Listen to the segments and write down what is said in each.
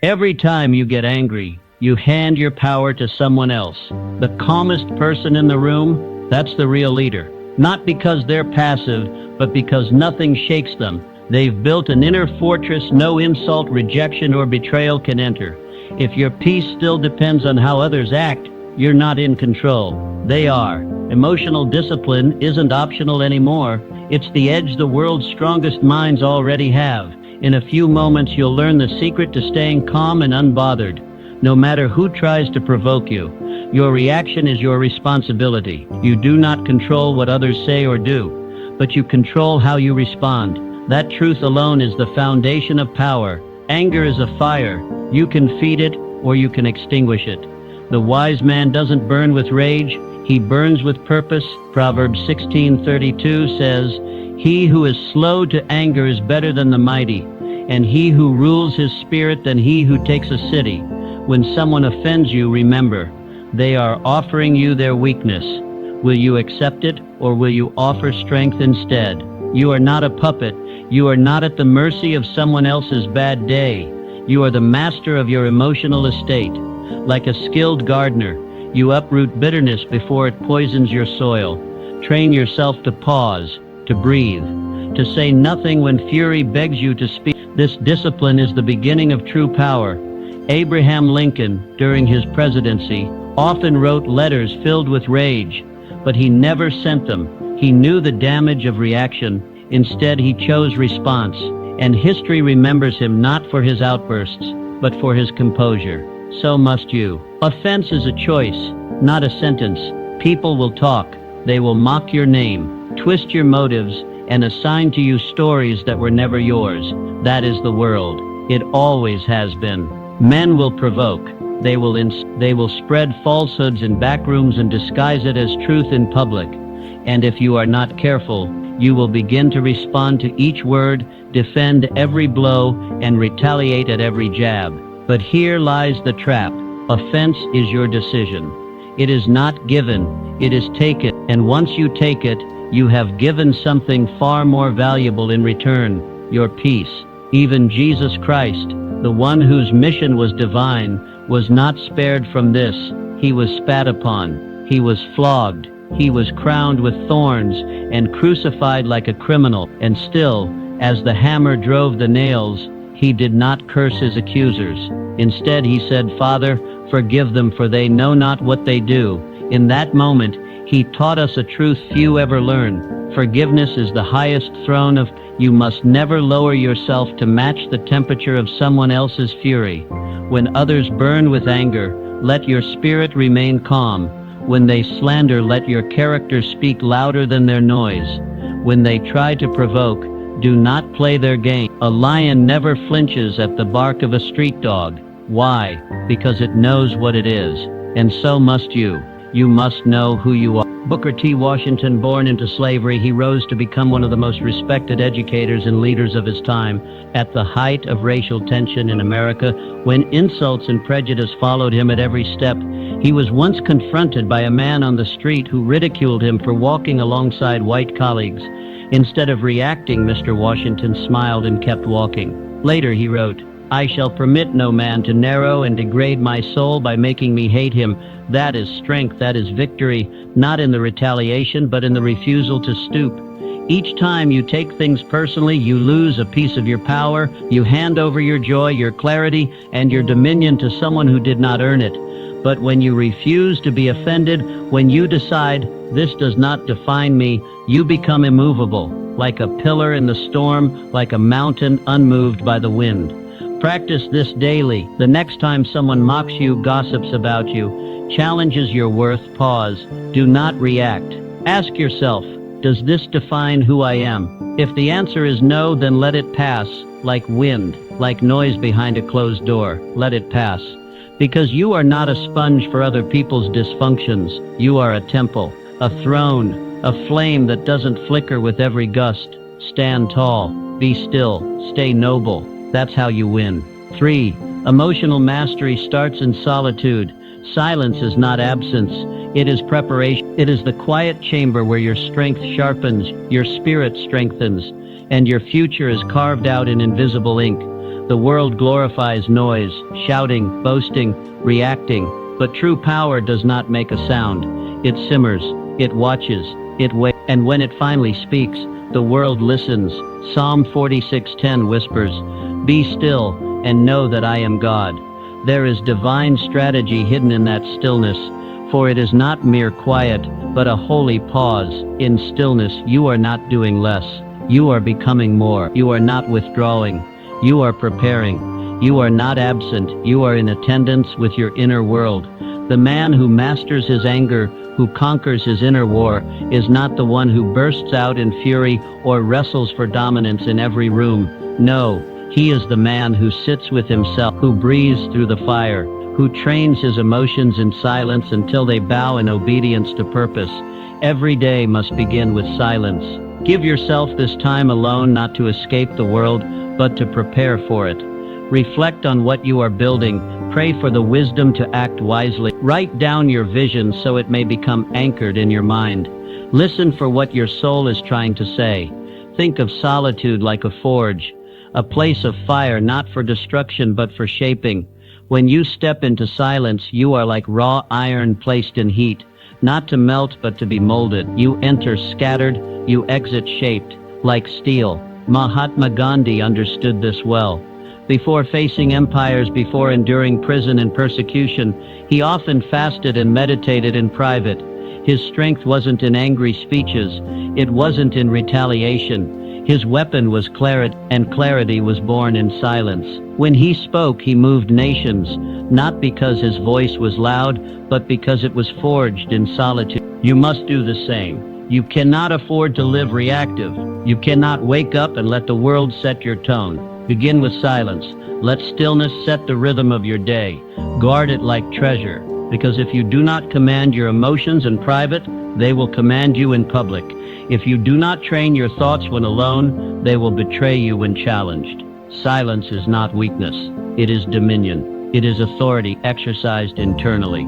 Every time you get angry, you hand your power to someone else. The calmest person in the room, that's the real leader. Not because they're passive, but because nothing shakes them. They've built an inner fortress no insult, rejection, or betrayal can enter. If your peace still depends on how others act, you're not in control. They are. Emotional discipline isn't optional anymore. It's the edge the world's strongest minds already have. In a few moments, you'll learn the secret to staying calm and unbothered. No matter who tries to provoke you, your reaction is your responsibility. You do not control what others say or do, but you control how you respond. That truth alone is the foundation of power. Anger is a fire. You can feed it or you can extinguish it. The wise man doesn't burn with rage, he burns with purpose. Proverbs 16:32 says, "He who is slow to anger is better than the mighty, and he who rules his spirit than he who takes a city." When someone offends you, remember, they are offering you their weakness. Will you accept it, or will you offer strength instead? You are not a puppet. You are not at the mercy of someone else's bad day. You are the master of your emotional estate. Like a skilled gardener, you uproot bitterness before it poisons your soil. Train yourself to pause, to breathe, to say nothing when fury begs you to speak. This discipline is the beginning of true power. Abraham Lincoln, during his presidency, often wrote letters filled with rage, but he never sent them. He knew the damage of reaction. Instead, he chose response, and history remembers him not for his outbursts, but for his composure. So must you. Offense is a choice, not a sentence. People will talk. They will mock your name, twist your motives, and assign to you stories that were never yours. That is the world. It always has been. Men will provoke. They will spread falsehoods in back rooms and disguise it as truth in public. And if you are not careful, you will begin to respond to each word, defend every blow, and retaliate at every jab. But here lies the trap. Offense is your decision. It is not given, it is taken. And once you take it, you have given something far more valuable in return, your peace. Even Jesus Christ, the one whose mission was divine, was not spared from this. He was spat upon, he was flogged, he was crowned with thorns and crucified like a criminal. And still, as the hammer drove the nails, he did not curse his accusers. Instead, he said, "Father, forgive them, for they know not what they do." In that moment, he taught us a truth few ever learn. Forgiveness is the highest throne of. You must never lower yourself to match the temperature of someone else's fury. When others burn with anger, let your spirit remain calm. When they slander, let your character speak louder than their noise. When they try to provoke, do not play their game. A lion never flinches at the bark of a street dog. Why? Because it knows what it is. And so must you. You must know who you are. Booker T. Washington, born into slavery, he rose to become one of the most respected educators and leaders of his time. At the height of racial tension in America, when insults and prejudice followed him at every step, he was once confronted by a man on the street who ridiculed him for walking alongside white colleagues. Instead of reacting, Mr. Washington smiled and kept walking. Later he wrote, "I shall permit no man to narrow and degrade my soul by making me hate him. That is strength, that is victory, not in the retaliation, but in the refusal to stoop." Each time you take things personally, you lose a piece of your power. You hand over your joy, your clarity, and your dominion to someone who did not earn it. But when you refuse to be offended, when you decide, "This does not define me," you become immovable, like a pillar in the storm, like a mountain unmoved by the wind. Practice this daily. The next time someone mocks you, gossips about you, challenges your worth, pause. Do not react. Ask yourself, does this define who I am? If the answer is no, then let it pass, like wind, like noise behind a closed door. Let it pass. Because you are not a sponge for other people's dysfunctions. You are a temple, a throne, a flame that doesn't flicker with every gust. Stand tall, be still, stay noble. That's how you win. 3. Emotional mastery starts in solitude. Silence is not absence, it is preparation. It is the quiet chamber where your strength sharpens, your spirit strengthens, and your future is carved out in invisible ink. The world glorifies noise, shouting, boasting, reacting, but true power does not make a sound. It simmers, it watches, it waits, and when it finally speaks, the world listens. Psalm 46:10 whispers, "Be still and know that I am God." There is divine strategy hidden in that stillness, for it is not mere quiet, but a holy pause. In stillness, you are not doing less. You are becoming more. You are not withdrawing. You are preparing. You are not absent. You are in attendance with your inner world. The man who masters his anger, who conquers his inner war, is not the one who bursts out in fury or wrestles for dominance in every room. No, he is the man who sits with himself, who breathes through the fire, who trains his emotions in silence until they bow in obedience to purpose. Every day must begin with silence. Give yourself this time alone, not to escape the world, but to prepare for it. Reflect on what you are building. Pray for the wisdom to act wisely. Write down your vision so it may become anchored in your mind. Listen for what your soul is trying to say. Think of solitude like a forge, a place of fire not for destruction but for shaping. When you step into silence, you are like raw iron placed in heat, not to melt but to be molded. You enter scattered, you exit shaped, like steel. Mahatma Gandhi understood this well. Before facing empires, before enduring prison and persecution, he often fasted and meditated in private. His strength wasn't in angry speeches. It wasn't in retaliation. His weapon was clarity, and clarity was born in silence. When he spoke, he moved nations, not because his voice was loud, but because it was forged in solitude. You must do the same. You cannot afford to live reactive. You cannot wake up and let the world set your tone. Begin with silence. Let stillness set the rhythm of your day. Guard it like treasure, because if you do not command your emotions in private, they will command you in public. If you do not train your thoughts when alone, they will betray you when challenged. Silence is not weakness. It is dominion. It is authority exercised internally.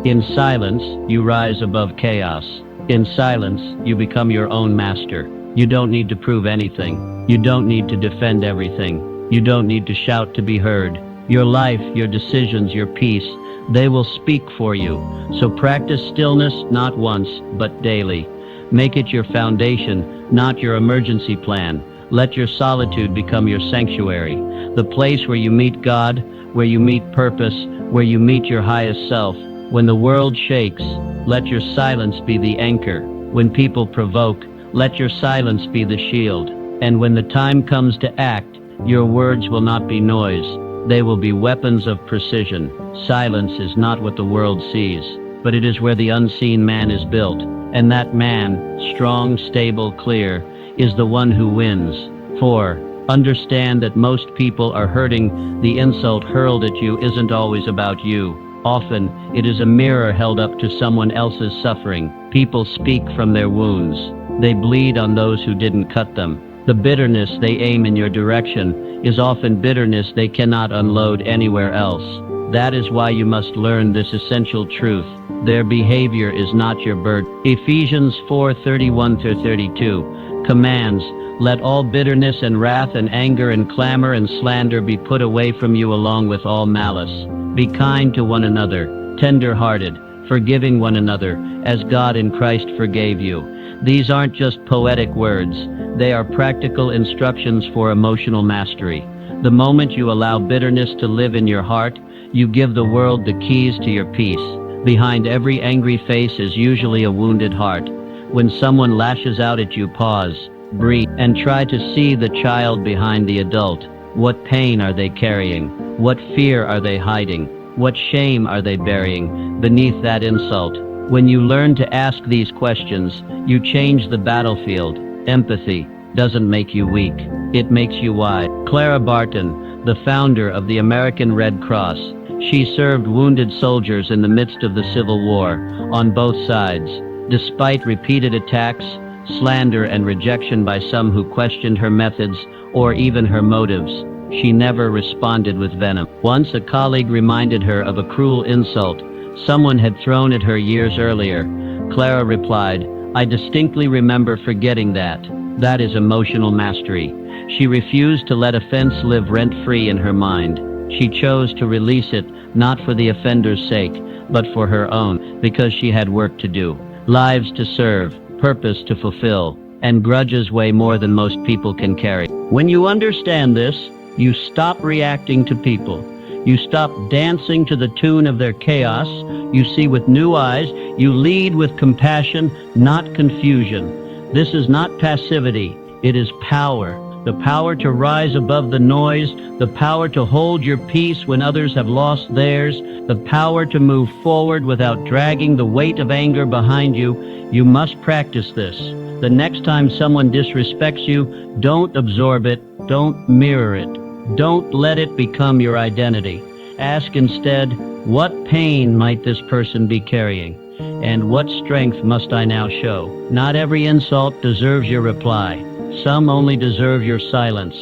In silence, you rise above chaos. In silence, you become your own master. You don't need to prove anything. You don't need to defend everything. You don't need to shout to be heard. Your life, your decisions, your peace, they will speak for you. So practice stillness not once, but daily. Make it your foundation, not your emergency plan. Let your solitude become your sanctuary, the place where you meet God, where you meet purpose, where you meet your highest self. When the world shakes, let your silence be the anchor. When people provoke, let your silence be the shield. And when the time comes to act, your words will not be noise. They will be weapons of precision. Silence is not what the world sees, but it is where the unseen man is built. And that man, strong, stable, clear, is the one who wins. 4. Understand that most people are hurting. The insult hurled at you isn't always about you. Often, it is a mirror held up to someone else's suffering. People speak from their wounds. They bleed on those who didn't cut them. The bitterness they aim in your direction is often bitterness they cannot unload anywhere else. That is why you must learn this essential truth. Their behavior is not your burden. Ephesians 4:31-32 commands, "Let all bitterness and wrath and anger and clamor and slander be put away from you along with all malice. Be kind to one another, tender-hearted, forgiving one another, as God in Christ forgave you." These aren't just poetic words. They are practical instructions for emotional mastery. The moment you allow bitterness to live in your heart, you give the world the keys to your peace. Behind every angry face is usually a wounded heart. When someone lashes out at you, pause, breathe, and try to see the child behind the adult. What pain are they carrying? What fear are they hiding? What shame are they burying beneath that insult? When you learn to ask these questions, you change the battlefield. Empathy doesn't make you weak. It makes you wise. Clara Barton, the founder of the American Red Cross, she served wounded soldiers in the midst of the Civil War, on both sides. Despite repeated attacks, slander, and rejection by some who questioned her methods or even her motives, she never responded with venom. Once a colleague reminded her of a cruel insult someone had thrown at her years earlier. Clara replied, I distinctly remember forgetting that. That is emotional mastery. She refused to let offense live rent-free in her mind. She chose to release it, not for the offender's sake, but for her own, because she had work to do. Lives to serve, purpose to fulfill, and grudges weigh more than most people can carry. When you understand this, you stop reacting to people. You stop dancing to the tune of their chaos. You see with new eyes. You lead with compassion, not confusion. This is not passivity. It is power. The power to rise above the noise, the power to hold your peace when others have lost theirs, the power to move forward without dragging the weight of anger behind you. You must practice this. The next time someone disrespects you, don't absorb it, don't mirror it. Don't let it become your identity. Ask instead, what pain might this person be carrying? And what strength must I now show? Not every insult deserves your reply. Some only deserve your silence.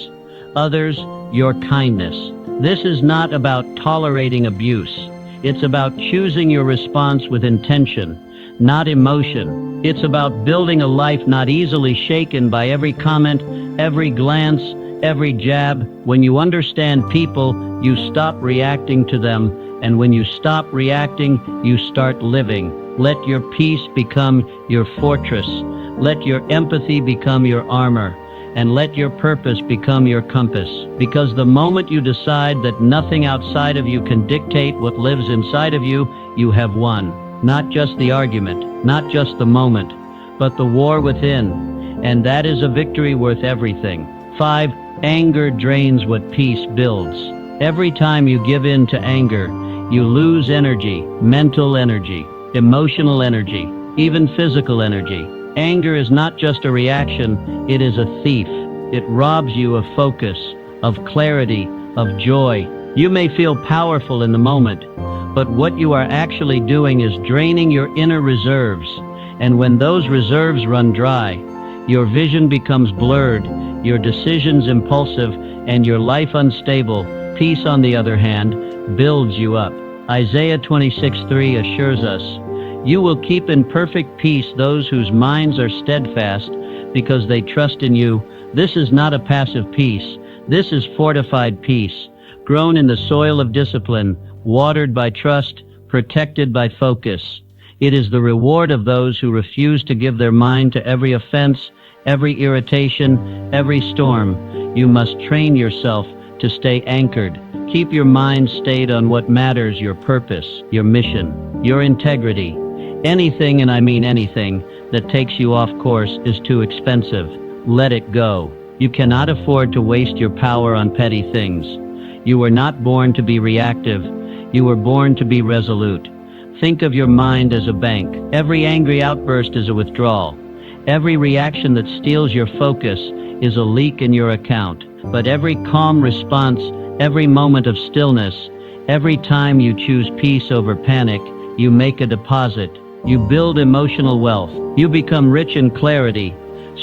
Others, your kindness. This is not about tolerating abuse. It's about choosing your response with intention, not emotion. It's about building a life not easily shaken by every comment, every glance, every jab. When you understand people, you stop reacting to them, and when you stop reacting, you start living. Let your peace become your fortress. Let your empathy become your armor, and let your purpose become your compass. Because the moment you decide that nothing outside of you can dictate what lives inside of you, you have won. Not just the argument, not just the moment, but the war within. And that is a victory worth everything. 5. Anger drains what peace builds. Every time you give in to anger, you lose energy, mental energy, emotional energy, even physical energy. Anger is not just a reaction, it is a thief. It robs you of focus, of clarity, of joy. You may feel powerful in the moment, but what you are actually doing is draining your inner reserves. And when those reserves run dry, your vision becomes blurred, your decisions impulsive, and your life unstable. Peace, on the other hand, builds you up. Isaiah 26:3 assures us, "You will keep in perfect peace those whose minds are steadfast, because they trust in you." This is not a passive peace. This is fortified peace, grown in the soil of discipline, watered by trust, protected by focus. It is the reward of those who refuse to give their mind to every offense, every irritation, every storm. You must train yourself to stay anchored. Keep your mind stayed on what matters, your purpose, your mission, your integrity. Anything, and I mean anything, that takes you off course is too expensive. Let it go. You cannot afford to waste your power on petty things. You were not born to be reactive. You were born to be resolute. Think of your mind as a bank. Every angry outburst is a withdrawal. Every reaction that steals your focus is a leak in your account. But every calm response, every moment of stillness, every time you choose peace over panic, you make a deposit. You build emotional wealth. You become rich in clarity,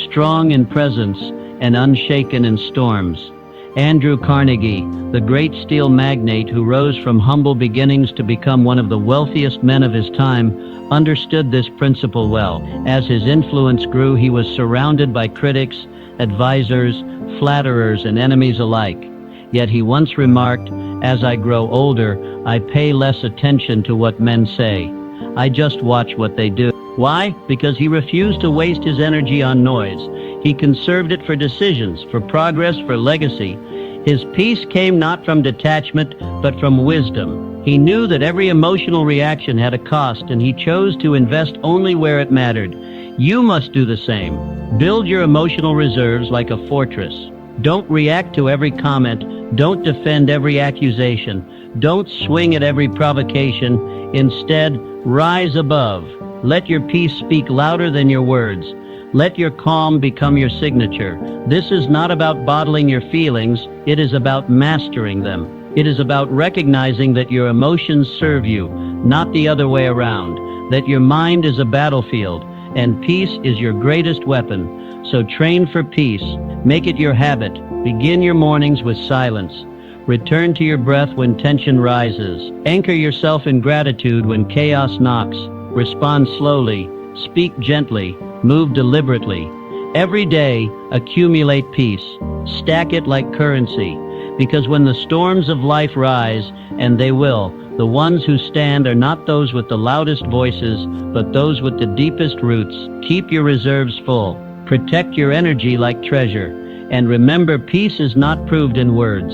strong in presence, and unshaken in storms. Andrew Carnegie, the great steel magnate who rose from humble beginnings to become one of the wealthiest men of his time, understood this principle well. As his influence grew, he was surrounded by critics, advisors, flatterers, and enemies alike. Yet he once remarked, "As I grow older, I pay less attention to what men say. I just watch what they do." Why? Because he refused to waste his energy on noise. He conserved it for decisions, for progress, for legacy. His peace came not from detachment, but from wisdom. He knew that every emotional reaction had a cost, and he chose to invest only where it mattered. You must do the same. Build your emotional reserves like a fortress. Don't react to every comment. Don't defend every accusation. Don't swing at every provocation. Instead, rise above. Let your peace speak louder than your words. Let your calm become your signature. This is not about bottling your feelings. It is about mastering them. It is about recognizing that your emotions serve you, not the other way around. That your mind is a battlefield, and peace is your greatest weapon. So train for peace. Make it your habit. Begin your mornings with silence. Return to your breath when tension rises. Anchor yourself in gratitude when chaos knocks. Respond slowly. Speak gently. Move deliberately. Every day, accumulate peace. Stack it like currency. Because when the storms of life rise, and they will, the ones who stand are not those with the loudest voices, but those with the deepest roots. Keep your reserves full. Protect your energy like treasure. And remember, peace is not proved in words.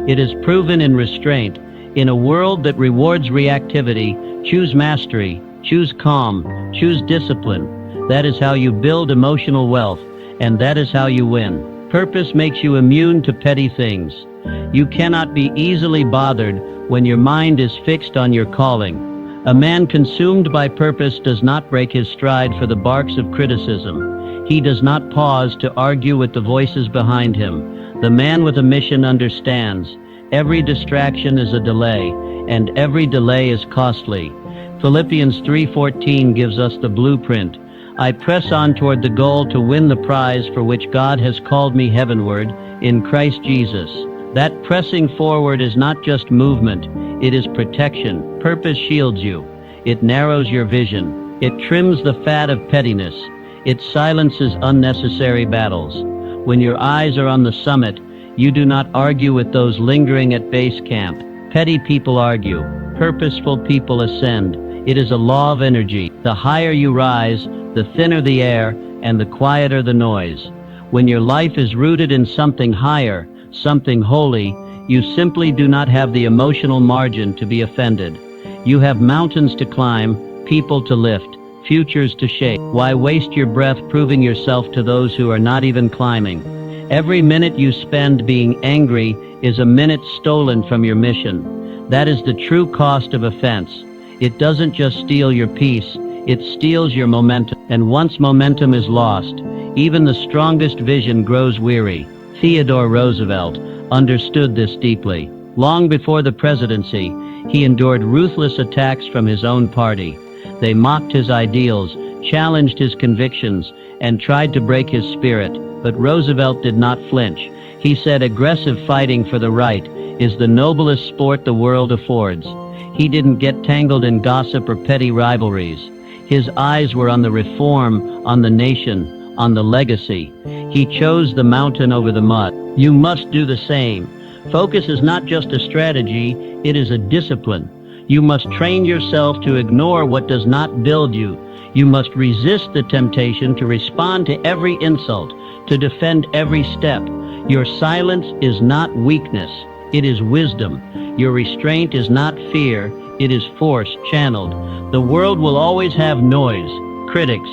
It is proven in restraint. In a world that rewards reactivity, choose mastery, choose calm, choose discipline. That is how you build emotional wealth, and that is how you win. Purpose makes you immune to petty things. You cannot be easily bothered when your mind is fixed on your calling. A man consumed by purpose does not break his stride for the barks of criticism. He does not pause to argue with the voices behind him. The man with a mission understands. Every distraction is a delay, and every delay is costly. Philippians 3:14 gives us the blueprint. I press on toward the goal to win the prize for which God has called me heavenward in Christ Jesus. That pressing forward is not just movement, it is protection. Purpose shields you. It narrows your vision. It trims the fat of pettiness. It silences unnecessary battles. When your eyes are on the summit, you do not argue with those lingering at base camp. Petty people argue. Purposeful people ascend. It is a law of energy. The higher you rise, the thinner the air, and the quieter the noise. When your life is rooted in something higher, something holy, you simply do not have the emotional margin to be offended. You have mountains to climb, people to lift, futures to shape. Why waste your breath proving yourself to those who are not even climbing? Every minute you spend being angry is a minute stolen from your mission. That is the true cost of offense. It doesn't just steal your peace, it steals your momentum. And once momentum is lost, even the strongest vision grows weary. Theodore Roosevelt understood this deeply. Long before the presidency, he endured ruthless attacks from his own party. They mocked his ideals, challenged his convictions, and tried to break his spirit. But Roosevelt did not flinch. He said aggressive fighting for the right is the noblest sport the world affords. He didn't get tangled in gossip or petty rivalries. His eyes were on the reform, on the nation, on the legacy. He chose the mountain over the mud. You must do the same. Focus is not just a strategy, it is a discipline. You must train yourself to ignore what does not build you. You must resist the temptation to respond to every insult, to defend every step. Your silence is not weakness, it is wisdom. Your restraint is not fear, it is force channeled. The world will always have noise, critics,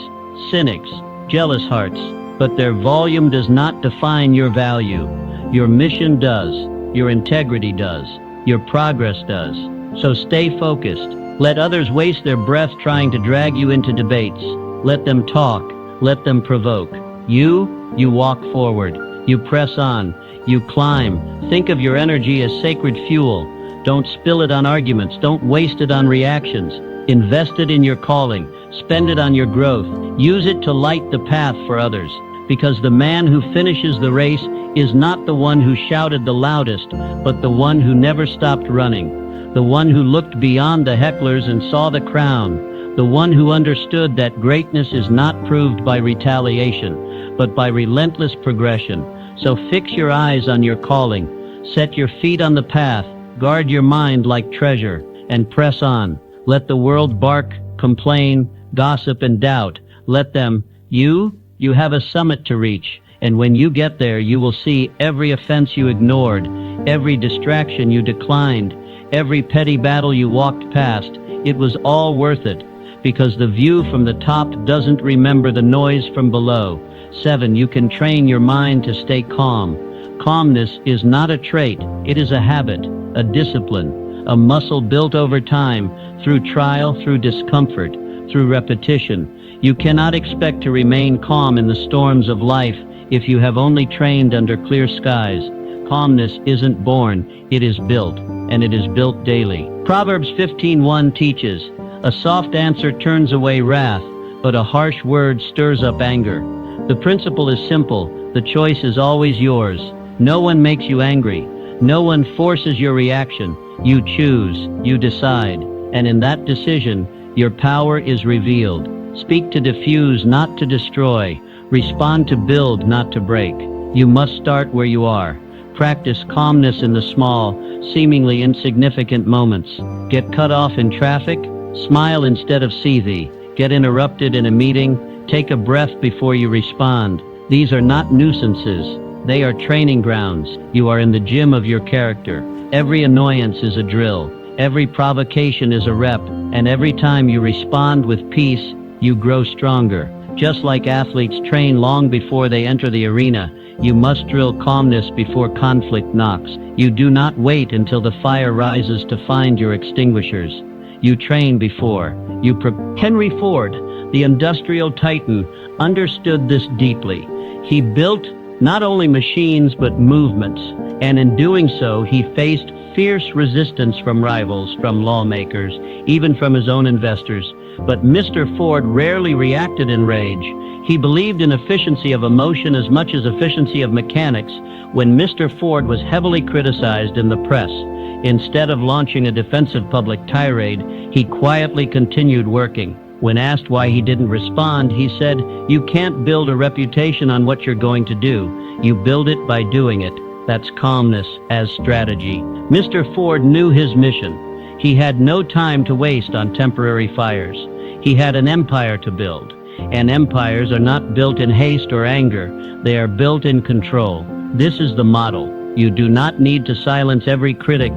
cynics, jealous hearts, but their volume does not define your value. Your mission does, your integrity does, your progress does. So stay focused. Let others waste their breath trying to drag you into debates. Let them talk, let them provoke. You walk forward. You press on. You climb. Think of your energy as sacred fuel. Don't spill it on arguments. Don't waste it on reactions. Invest it in your calling. Spend it on your growth. Use it to light the path for others. Because the man who finishes the race is not the one who shouted the loudest, but the one who never stopped running. The one who looked beyond the hecklers and saw the crown. The one who understood that greatness is not proved by retaliation, but by relentless progression. So fix your eyes on your calling. Set your feet on the path. Guard your mind like treasure, and press on. Let the world bark, complain, gossip, and doubt. Let them. You have a summit to reach, and when you get there, you will see every offense you ignored, every distraction you declined, every petty battle you walked past. It was all worth it, because the view from the top doesn't remember the noise from below. 7. You can train your mind to stay calm. Calmness is not a trait, it is a habit, a discipline, a muscle built over time, through trial, through discomfort, through repetition. You cannot expect to remain calm in the storms of life if you have only trained under clear skies. Calmness isn't born, it is built, and it is built daily. Proverbs 15:1 teaches, a soft answer turns away wrath, but a harsh word stirs up anger. The principle is simple, the choice is always yours. No one makes you angry. No one forces your reaction. You choose, you decide, and in that decision, your power is revealed. Speak to diffuse, not to destroy. Respond to build, not to break. You must start where you are. Practice calmness in the small, seemingly insignificant moments. Get cut off in traffic? Smile instead of seethe. Get interrupted in a meeting? Take a breath before you respond. These are not nuisances. They are training grounds. You are in the gym of your character. Every annoyance is a drill. Every provocation is a rep. And every time you respond with peace, you grow stronger. Just like athletes train long before they enter the arena, you must drill calmness before conflict knocks. You do not wait until the fire rises to find your extinguishers. You train before. Henry Ford, the industrial titan, understood this deeply. He built not only machines but movements, and in doing so he faced fierce resistance from rivals, from lawmakers, even from his own investors. But Mr. Ford rarely reacted in rage. He believed in efficiency of emotion as much as efficiency of mechanics. When Mr. Ford was heavily criticized in the press, instead of launching a defensive public tirade, he quietly continued working. When asked why he didn't respond, he said, "You can't build a reputation on what you're going to do. You build it by doing it." That's calmness as strategy. Mr. Ford knew his mission. He had no time to waste on temporary fires. He had an empire to build. And empires are not built in haste or anger. They are built in control. This is the model. You do not need to silence every critic.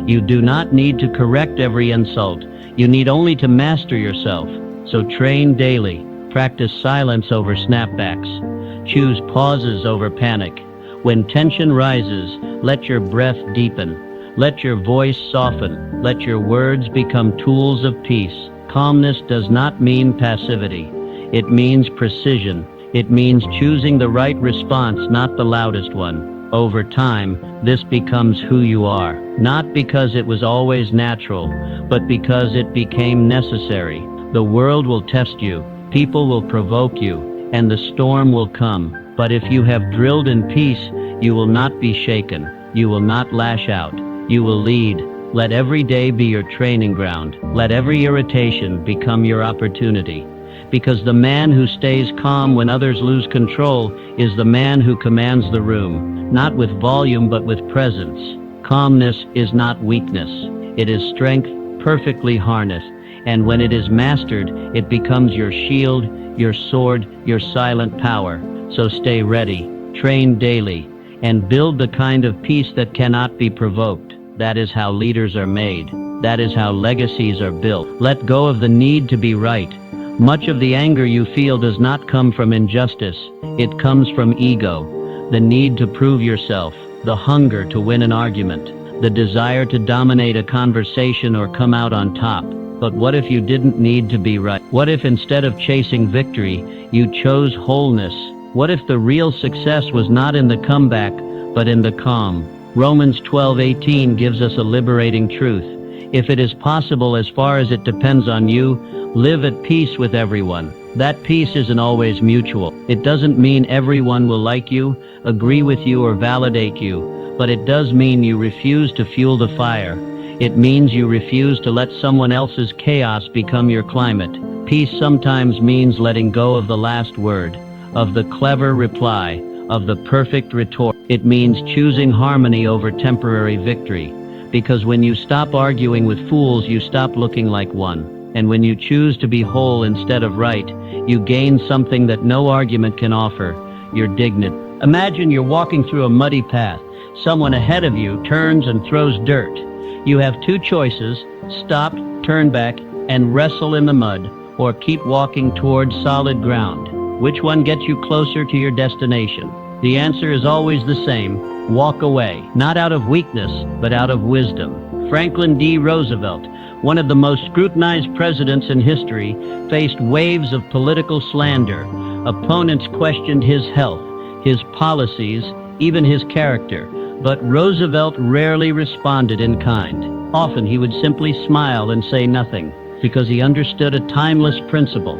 You do not need to correct every insult. You need only to master yourself. So train daily. Practice silence over snapbacks. Choose pauses over panic. When tension rises, let your breath deepen. Let your voice soften. Let your words become tools of peace. Calmness does not mean passivity. It means precision. It means choosing the right response, not the loudest one. Over time, this becomes who you are. Not because it was always natural, but because it became necessary. The world will test you. People will provoke you. And the storm will come. But if you have drilled in peace, you will not be shaken. You will not lash out. You will lead. Let every day be your training ground. Let every irritation become your opportunity. Because the man who stays calm when others lose control is the man who commands the room, not with volume but with presence. Calmness is not weakness. It is strength perfectly harnessed. And when it is mastered, it becomes your shield, your sword, your silent power. So stay ready, train daily, and build the kind of peace that cannot be provoked. That is how leaders are made. That is how legacies are built. Let go of the need to be right. Much of the anger you feel does not come from injustice. It comes from ego, the need to prove yourself, the hunger to win an argument, the desire to dominate a conversation or come out on top. But what if you didn't need to be right? What if instead of chasing victory, you chose wholeness? What if the real success was not in the comeback, but in the calm? Romans 12:18 gives us a liberating truth. If it is possible, as far as it depends on you, live at peace with everyone. That peace isn't always mutual. It doesn't mean everyone will like you, agree with you, or validate you. But it does mean you refuse to fuel the fire. It means you refuse to let someone else's chaos become your climate. Peace sometimes means letting go of the last word, of the clever reply, of the perfect retort. It means choosing harmony over temporary victory. Because when you stop arguing with fools, you stop looking like one. And when you choose to be whole instead of right, you gain something that no argument can offer, your dignity. Imagine you're walking through a muddy path. Someone ahead of you turns and throws dirt. You have two choices: stop, turn back, and wrestle in the mud, or keep walking towards solid ground. Which one gets you closer to your destination? The answer is always the same: walk away. Not out of weakness, but out of wisdom. Franklin D. Roosevelt, one of the most scrutinized presidents in history, faced waves of political slander. Opponents questioned his health, his policies, even his character. But Roosevelt rarely responded in kind. Often he would simply smile and say nothing, because he understood a timeless principle.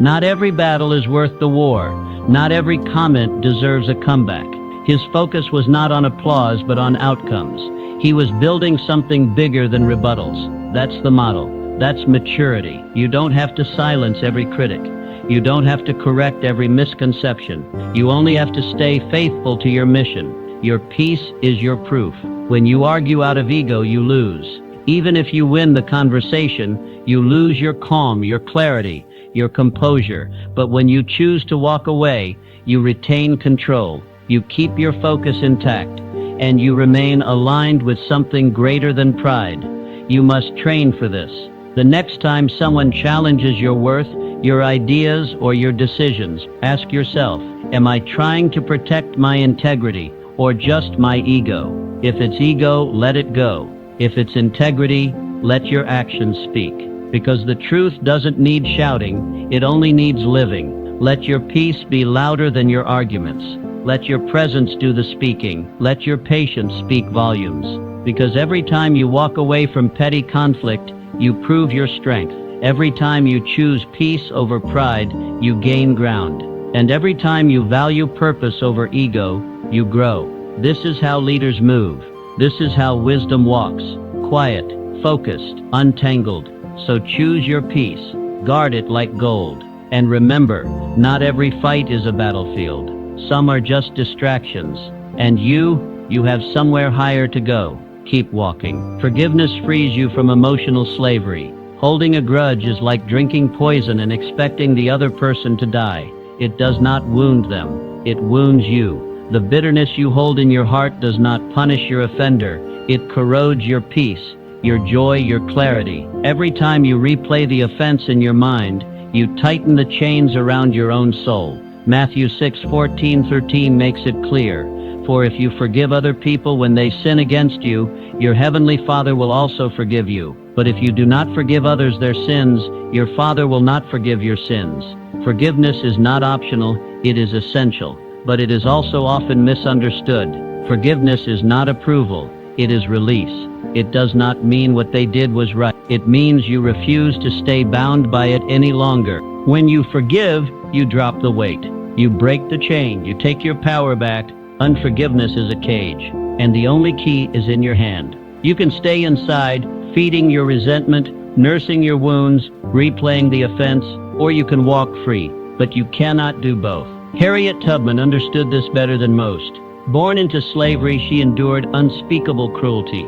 Not every battle is worth the war. Not every comment deserves a comeback. His focus was not on applause, but on outcomes. He was building something bigger than rebuttals. That's the model. That's maturity. You don't have to silence every critic. You don't have to correct every misconception. You only have to stay faithful to your mission. Your peace is your proof. When you argue out of ego, you lose. Even if you win the conversation, you lose your calm, your clarity, your composure. But when you choose to walk away, you retain control. You keep your focus intact, and you remain aligned with something greater than pride. You must train for this. The next time someone challenges your worth, your ideas, or your decisions, ask yourself, am I trying to protect my integrity or just my ego? If it's ego, let it go. If it's integrity, let your actions speak. Because the truth doesn't need shouting, it only needs living. Let your peace be louder than your arguments. Let your presence do the speaking. Let your patience speak volumes. Because every time you walk away from petty conflict, you prove your strength. Every time you choose peace over pride, you gain ground. And every time you value purpose over ego, you grow. This is how leaders move. This is how wisdom walks. Quiet, focused, untangled. So choose your peace. Guard it like gold. And remember, not every fight is a battlefield. Some are just distractions. And you have somewhere higher to go. Keep walking. Forgiveness frees you from emotional slavery. Holding a grudge is like drinking poison and expecting the other person to die. It does not wound them. It wounds you. The bitterness you hold in your heart does not punish your offender. It corrodes your peace, your joy, your clarity. Every time you replay the offense in your mind, you tighten the chains around your own soul. Matthew 6:14-13 makes it clear. For if you forgive other people when they sin against you, your heavenly Father will also forgive you. But if you do not forgive others their sins, your Father will not forgive your sins. Forgiveness is not optional, it is essential. But it is also often misunderstood. Forgiveness is not approval, it is release. It does not mean what they did was right. It means you refuse to stay bound by it any longer. When you forgive, you drop the weight. You break the chain, you take your power back. Unforgiveness is a cage, and the only key is in your hand. You can stay inside, feeding your resentment, nursing your wounds, replaying the offense, or you can walk free, but you cannot do both. Harriet Tubman understood this better than most. Born into slavery, she endured unspeakable cruelty.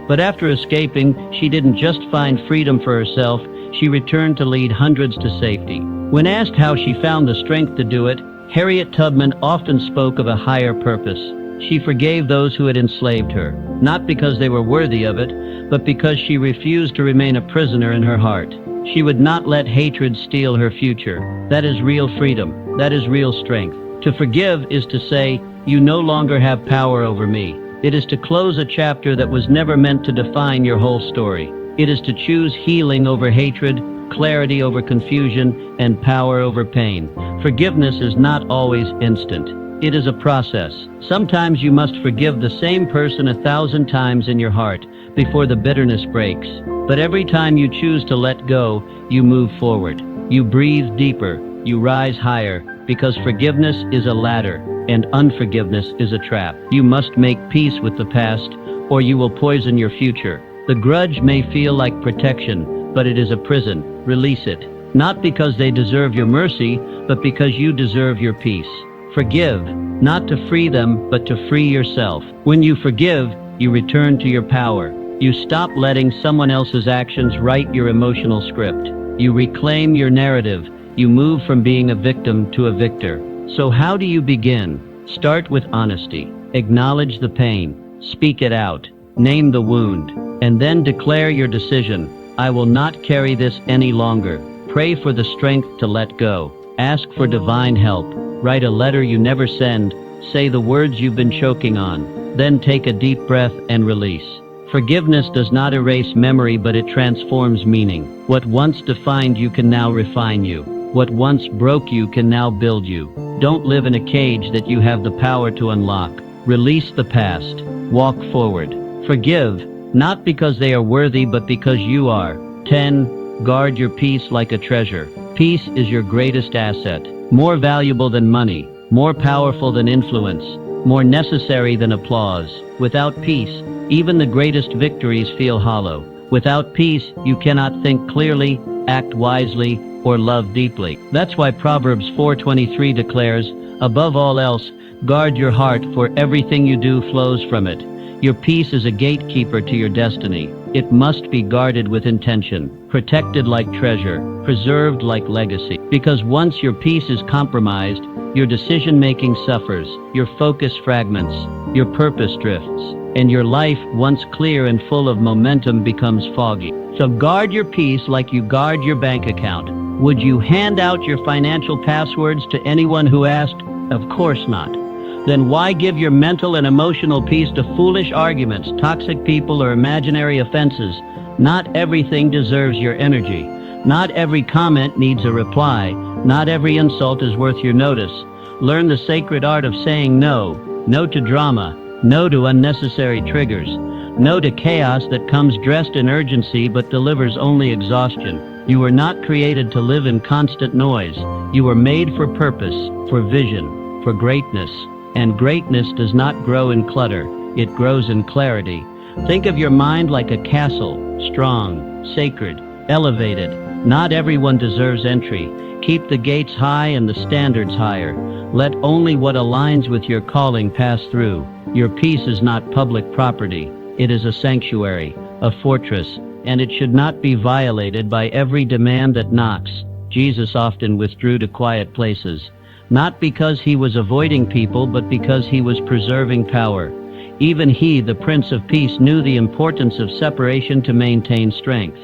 But after escaping, she didn't just find freedom for herself, she returned to lead hundreds to safety. When asked how she found the strength to do it, Harriet Tubman often spoke of a higher purpose. She forgave those who had enslaved her, not because they were worthy of it, but because she refused to remain a prisoner in her heart. She would not let hatred steal her future. That is real freedom. That is real strength. To forgive is to say, you no longer have power over me. It is to close a chapter that was never meant to define your whole story. It is to choose healing over hatred, clarity over confusion, and power over pain. Forgiveness is not always instant. It is a process. Sometimes you must forgive the same person 1,000 times in your heart before the bitterness breaks. But every time you choose to let go, you move forward. You breathe deeper. You rise higher, because forgiveness is a ladder and unforgiveness is a trap. You must make peace with the past, or you will poison your future. The grudge may feel like protection, but it is a prison. Release it. Not because they deserve your mercy, but because you deserve your peace. Forgive, not to free them, but to free yourself. When you forgive, you return to your power. You stop letting someone else's actions write your emotional script. You reclaim your narrative. You move from being a victim to a victor. So how do you begin? Start with honesty. Acknowledge the pain. Speak it out. Name the wound. And then declare your decision. I will not carry this any longer. Pray for the strength to let go. Ask for divine help. Write a letter you never send. Say the words you've been choking on. Then take a deep breath and release. Forgiveness does not erase memory, but it transforms meaning. What once defined you can now refine you. What once broke you can now build you. Don't live in a cage that you have the power to unlock. Release the past. Walk forward. Forgive, not because they are worthy, but because you are. 10. Guard your peace like a treasure. Peace is your greatest asset. More valuable than money. More powerful than influence. More necessary than applause. Without peace, even the greatest victories feel hollow. Without peace, you cannot think clearly, act wisely, or love deeply. That's why Proverbs 4:23 declares, above all else, guard your heart, for everything you do flows from it. Your peace is a gatekeeper to your destiny. It must be guarded with intention, protected like treasure, preserved like legacy. Because once your peace is compromised, your decision-making suffers, your focus fragments, your purpose drifts, and your life, once clear and full of momentum, becomes foggy. So guard your peace like you guard your bank account. Would you hand out your financial passwords to anyone who asked? Of course not. Then why give your mental and emotional peace to foolish arguments, toxic people, or imaginary offenses? Not everything deserves your energy. Not every comment needs a reply. Not every insult is worth your notice. Learn the sacred art of saying no. No to drama. No to unnecessary triggers. No to chaos that comes dressed in urgency but delivers only exhaustion. You were not created to live in constant noise. You were made for purpose, for vision, for greatness. And greatness does not grow in clutter. It grows in clarity. Think of your mind like a castle, strong, sacred, elevated. Not everyone deserves entry. Keep the gates high and the standards higher. Let only what aligns with your calling pass through. Your peace is not public property. It is a sanctuary, a fortress, and it should not be violated by every demand that knocks. Jesus often withdrew to quiet places, not because he was avoiding people, but because he was preserving power. Even he, the Prince of Peace, knew the importance of separation to maintain strength.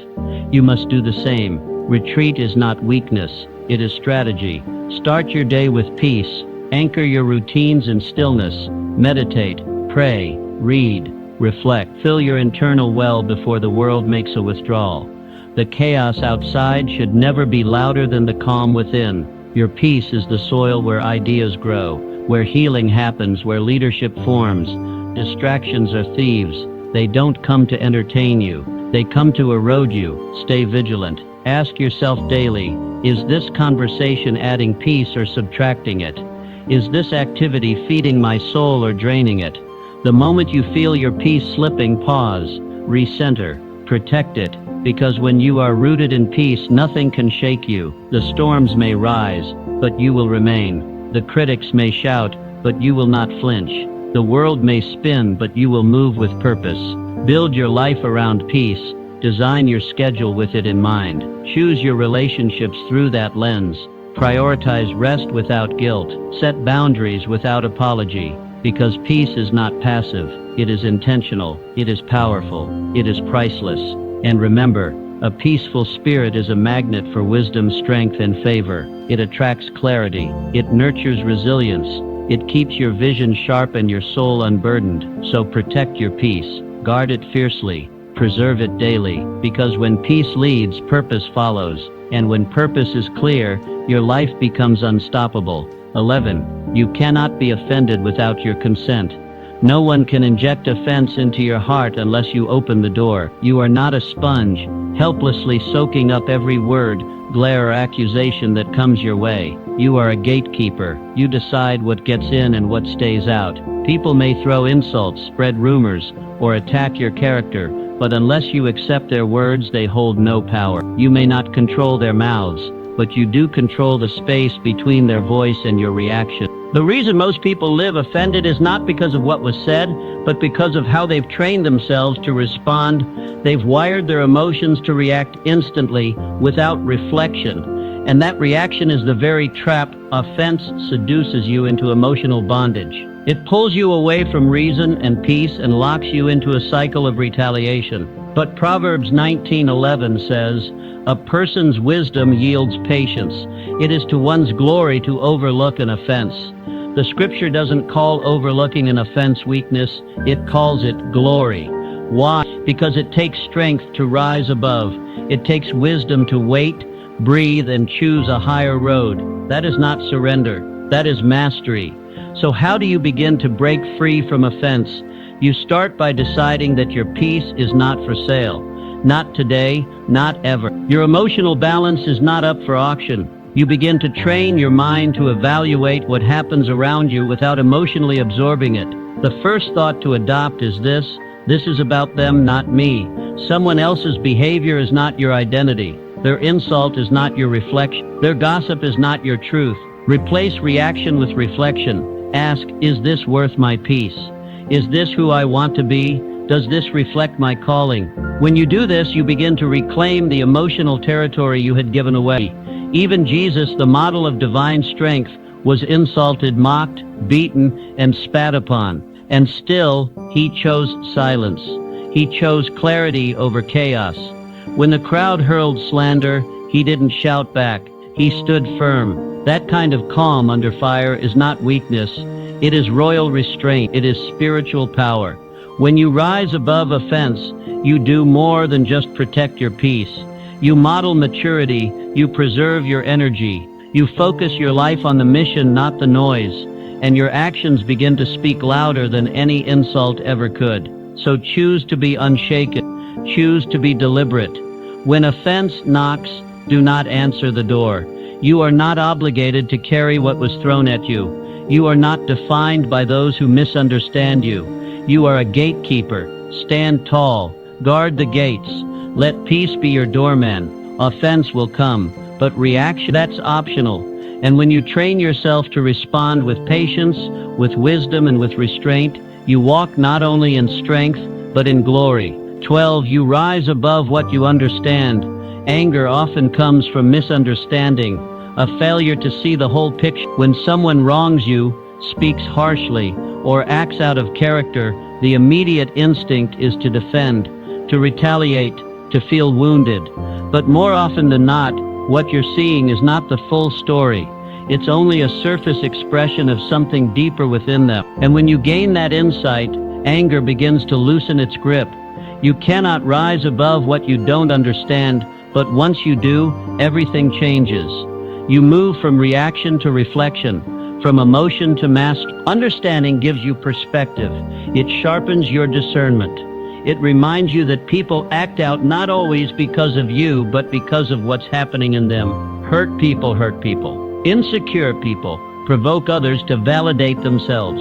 You must do the same. Retreat is not weakness, it is strategy. Start your day with peace. Anchor your routines in stillness. Meditate, pray, read, reflect. Fill your internal well before the world makes a withdrawal. The chaos outside should never be louder than the calm within. Your peace is the soil where ideas grow, where healing happens, where leadership forms. Distractions are thieves. They don't come to entertain you. They come to erode you. Stay vigilant. Ask yourself daily, is this conversation adding peace or subtracting it? Is this activity feeding my soul or draining it? The moment you feel your peace slipping, pause, recenter, protect it. Because when you are rooted in peace, nothing can shake you. The storms may rise, but you will remain. The critics may shout, but you will not flinch. The world may spin, but you will move with purpose. Build your life around peace. Design your schedule with it in mind. Choose your relationships through that lens. Prioritize rest without guilt. Set boundaries without apology. Because peace is not passive. It is intentional. It is powerful. It is priceless. And remember, a peaceful spirit is a magnet for wisdom, strength, and favor. It attracts clarity. It nurtures resilience. It keeps your vision sharp and your soul unburdened. So protect your peace. Guard it fiercely. Preserve it daily. Because when peace leads, purpose follows. And when purpose is clear, your life becomes unstoppable. 11. You cannot be offended without your consent. No one can inject offense into your heart unless you open the door. You are not a sponge, helplessly soaking up every word, glare, or accusation that comes your way. You are a gatekeeper. You decide what gets in and what stays out. People may throw insults, spread rumors, or attack your character, but unless you accept their words, they hold no power. You may not control their mouths, but you do control the space between their voice and your reaction. The reason most people live offended is not because of what was said, but because of how they've trained themselves to respond. They've wired their emotions to react instantly without reflection. And that reaction is the very trap. Offense seduces you into emotional bondage. It pulls you away from reason and peace and locks you into a cycle of retaliation. But Proverbs 19:11 says, "A person's wisdom yields patience. It is to one's glory to overlook an offense." The scripture doesn't call overlooking an offense weakness, it calls it glory. Why? Because it takes strength to rise above. It takes wisdom to wait, breathe, and choose a higher road. That is not surrender, that is mastery. So how do you begin to break free from offense? You start by deciding that your peace is not for sale. Not today, not ever. Your emotional balance is not up for auction. You begin to train your mind to evaluate what happens around you without emotionally absorbing it. The first thought to adopt is this is about them, not me. Someone else's behavior is not your identity. Their insult is not your reflection. Their gossip is not your truth. Replace reaction with reflection. Ask, is this worth my peace? Is this who I want to be? Does this reflect my calling? When you do this, you begin to reclaim the emotional territory you had given away. Even Jesus, the model of divine strength, was insulted, mocked, beaten, and spat upon. And still, he chose silence. He chose clarity over chaos. When the crowd hurled slander, he didn't shout back. He stood firm. That kind of calm under fire is not weakness. It is royal restraint. It is spiritual power. When you rise above offense, you do more than just protect your peace. You model maturity. You preserve your energy. You focus your life on the mission, not the noise. And your actions begin to speak louder than any insult ever could. So choose to be unshaken. Choose to be deliberate. When offense knocks, do not answer the door. You are not obligated to carry what was thrown at you. You are not defined by those who misunderstand you. You are a gatekeeper. Stand tall. Guard the gates. Let peace be your doorman. Offense will come, but reaction, that's optional. And when you train yourself to respond with patience, with wisdom, and with restraint, you walk not only in strength, but in glory. 12. You rise above what you understand. Anger often comes from misunderstanding, a failure to see the whole picture. When someone wrongs you, speaks harshly, or acts out of character, the immediate instinct is to defend, to retaliate, to feel wounded. But more often than not, what you're seeing is not the full story. It's only a surface expression of something deeper within them. And when you gain that insight, anger begins to loosen its grip. You cannot rise above what you don't understand, but once you do, everything changes. You move from reaction to reflection, from emotion to mastery. Understanding gives you perspective. It sharpens your discernment. It reminds you that people act out not always because of you, but because of what's happening in them. Hurt people hurt people. Insecure people provoke others to validate themselves.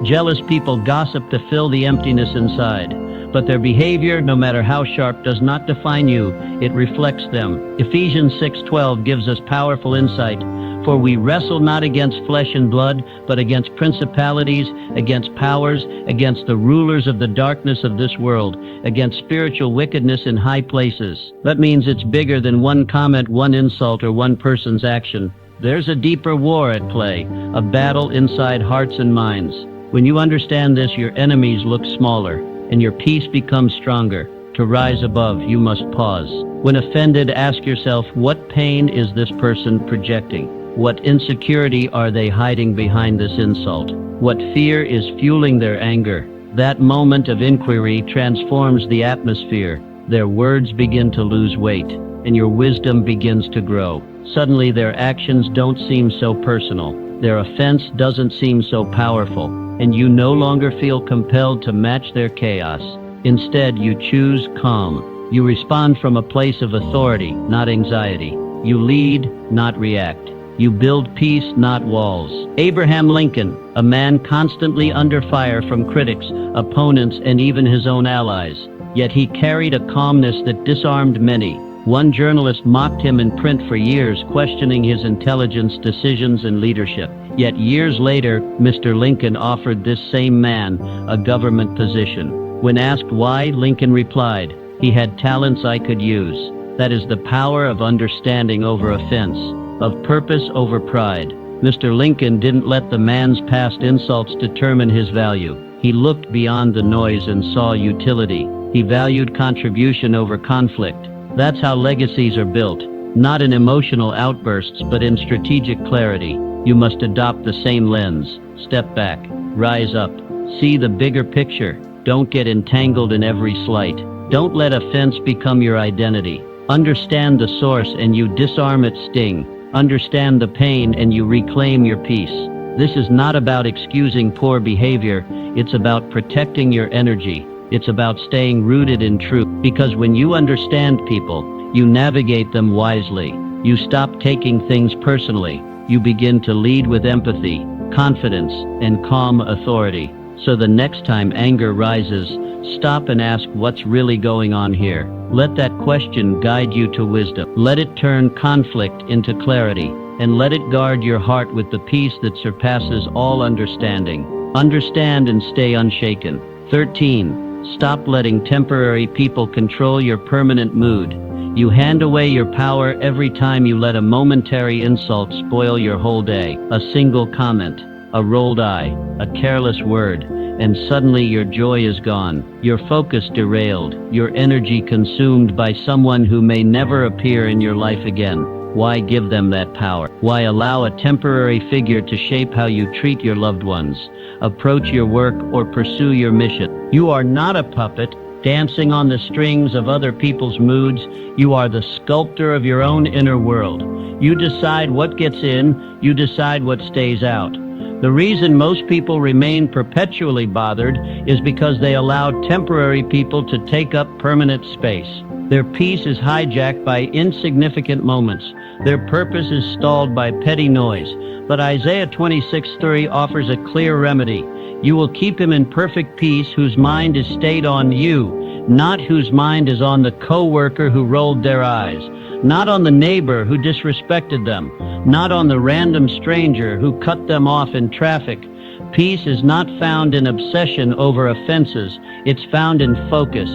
Jealous people gossip to fill the emptiness inside. But their behavior, no matter how sharp, does not define you. It reflects them. Ephesians 6:12 gives us powerful insight. For we wrestle not against flesh and blood, but against principalities, against powers, against the rulers of the darkness of this world, against spiritual wickedness in high places. That means it's bigger than one comment, one insult, or one person's action. There's a deeper war at play, a battle inside hearts and minds. When you understand this, your enemies look smaller, and your peace becomes stronger. To rise above, you must pause. When offended, ask yourself, what pain is this person projecting? What insecurity are they hiding behind this insult? What fear is fueling their anger? That moment of inquiry transforms the atmosphere. Their words begin to lose weight, and your wisdom begins to grow. Suddenly, their actions don't seem so personal. Their offense doesn't seem so powerful, and you no longer feel compelled to match their chaos. Instead, you choose calm. You respond from a place of authority, not anxiety. You lead, not react. You build peace, not walls. Abraham Lincoln, a man constantly under fire from critics, opponents, and even his own allies. Yet he carried a calmness that disarmed many. One journalist mocked him in print for years, questioning his intelligence, decisions, and leadership. Yet years later, Mr. Lincoln offered this same man a government position. When asked why, Lincoln replied, "He had talents I could use." That is the power of understanding over offense, of purpose over pride. Mr. Lincoln didn't let the man's past insults determine his value. He looked beyond the noise and saw utility. He valued contribution over conflict. That's how legacies are built, not in emotional outbursts, but in strategic clarity. You must adopt the same lens. Step back, rise up, see the bigger picture. Don't get entangled in every slight. Don't let offense become your identity. Understand the source and you disarm its sting. Understand the pain and you reclaim your peace. This is not about excusing poor behavior. It's about protecting your energy. It's about staying rooted in truth. Because when you understand people, you navigate them wisely. You stop taking things personally. You begin to lead with empathy, confidence, and calm authority. So the next time anger rises, Stop and ask what's really going on here. Let that question guide you to wisdom. Let it turn conflict into clarity, and let it guard your heart with the peace that surpasses all understanding. Understand and stay unshaken. 13. Stop letting temporary people control your permanent mood. You hand away your power every time you let a momentary insult spoil your whole day. A single comment, a rolled eye, a careless word, and suddenly your joy is gone, your focus derailed, your energy consumed by someone who may never appear in your life again. Why give them that power? Why allow a temporary figure to shape how you treat your loved ones, approach your work, or pursue your mission? You are not a puppet dancing on the strings of other people's moods. You are the sculptor of your own inner world. You decide what gets in, you decide what stays out. The reason most people remain perpetually bothered is because they allow temporary people to take up permanent space. Their peace is hijacked by insignificant moments. Their purpose is stalled by petty noise. But Isaiah 26:3 offers a clear remedy. You will keep him in perfect peace whose mind is stayed on you, not whose mind is on the co-worker who rolled their eyes, not on the neighbor who disrespected them, not on the random stranger who cut them off in traffic. Peace is not found in obsession over offenses. It's found in focus.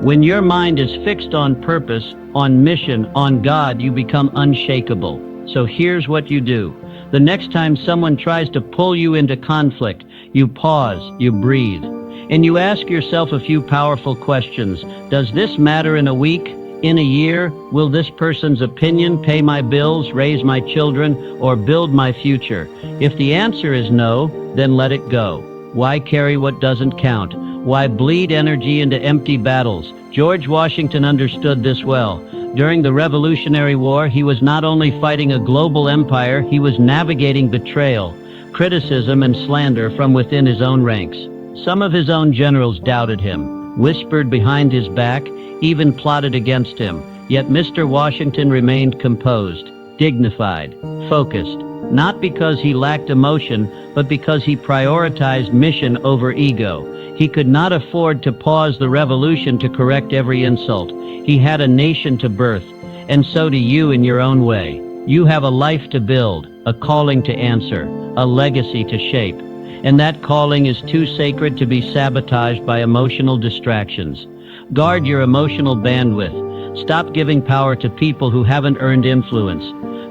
When your mind is fixed on purpose, on mission, on God, you become unshakable. So here's what you do. The next time someone tries to pull you into conflict, you pause, you breathe, and you ask yourself a few powerful questions. Does this matter in a week? In a year? Will this person's opinion pay my bills, raise my children, or build my future? If the answer is no, then let it go. Why carry what doesn't count? Why bleed energy into empty battles? George Washington understood this well. During the Revolutionary War, he was not only fighting a global empire, he was navigating betrayal, criticism, and slander from within his own ranks. Some of his own generals doubted him, whispered behind his back, even plotted against him. Yet Mr. Washington remained composed, dignified, focused, not because he lacked emotion, but because he prioritized mission over ego. He could not afford to pause the revolution to correct every insult. He had a nation to birth, and so do you in your own way. You have a life to build, a calling to answer, a legacy to shape. And that calling is too sacred to be sabotaged by emotional distractions. Guard your emotional bandwidth. Stop giving power to people who haven't earned influence.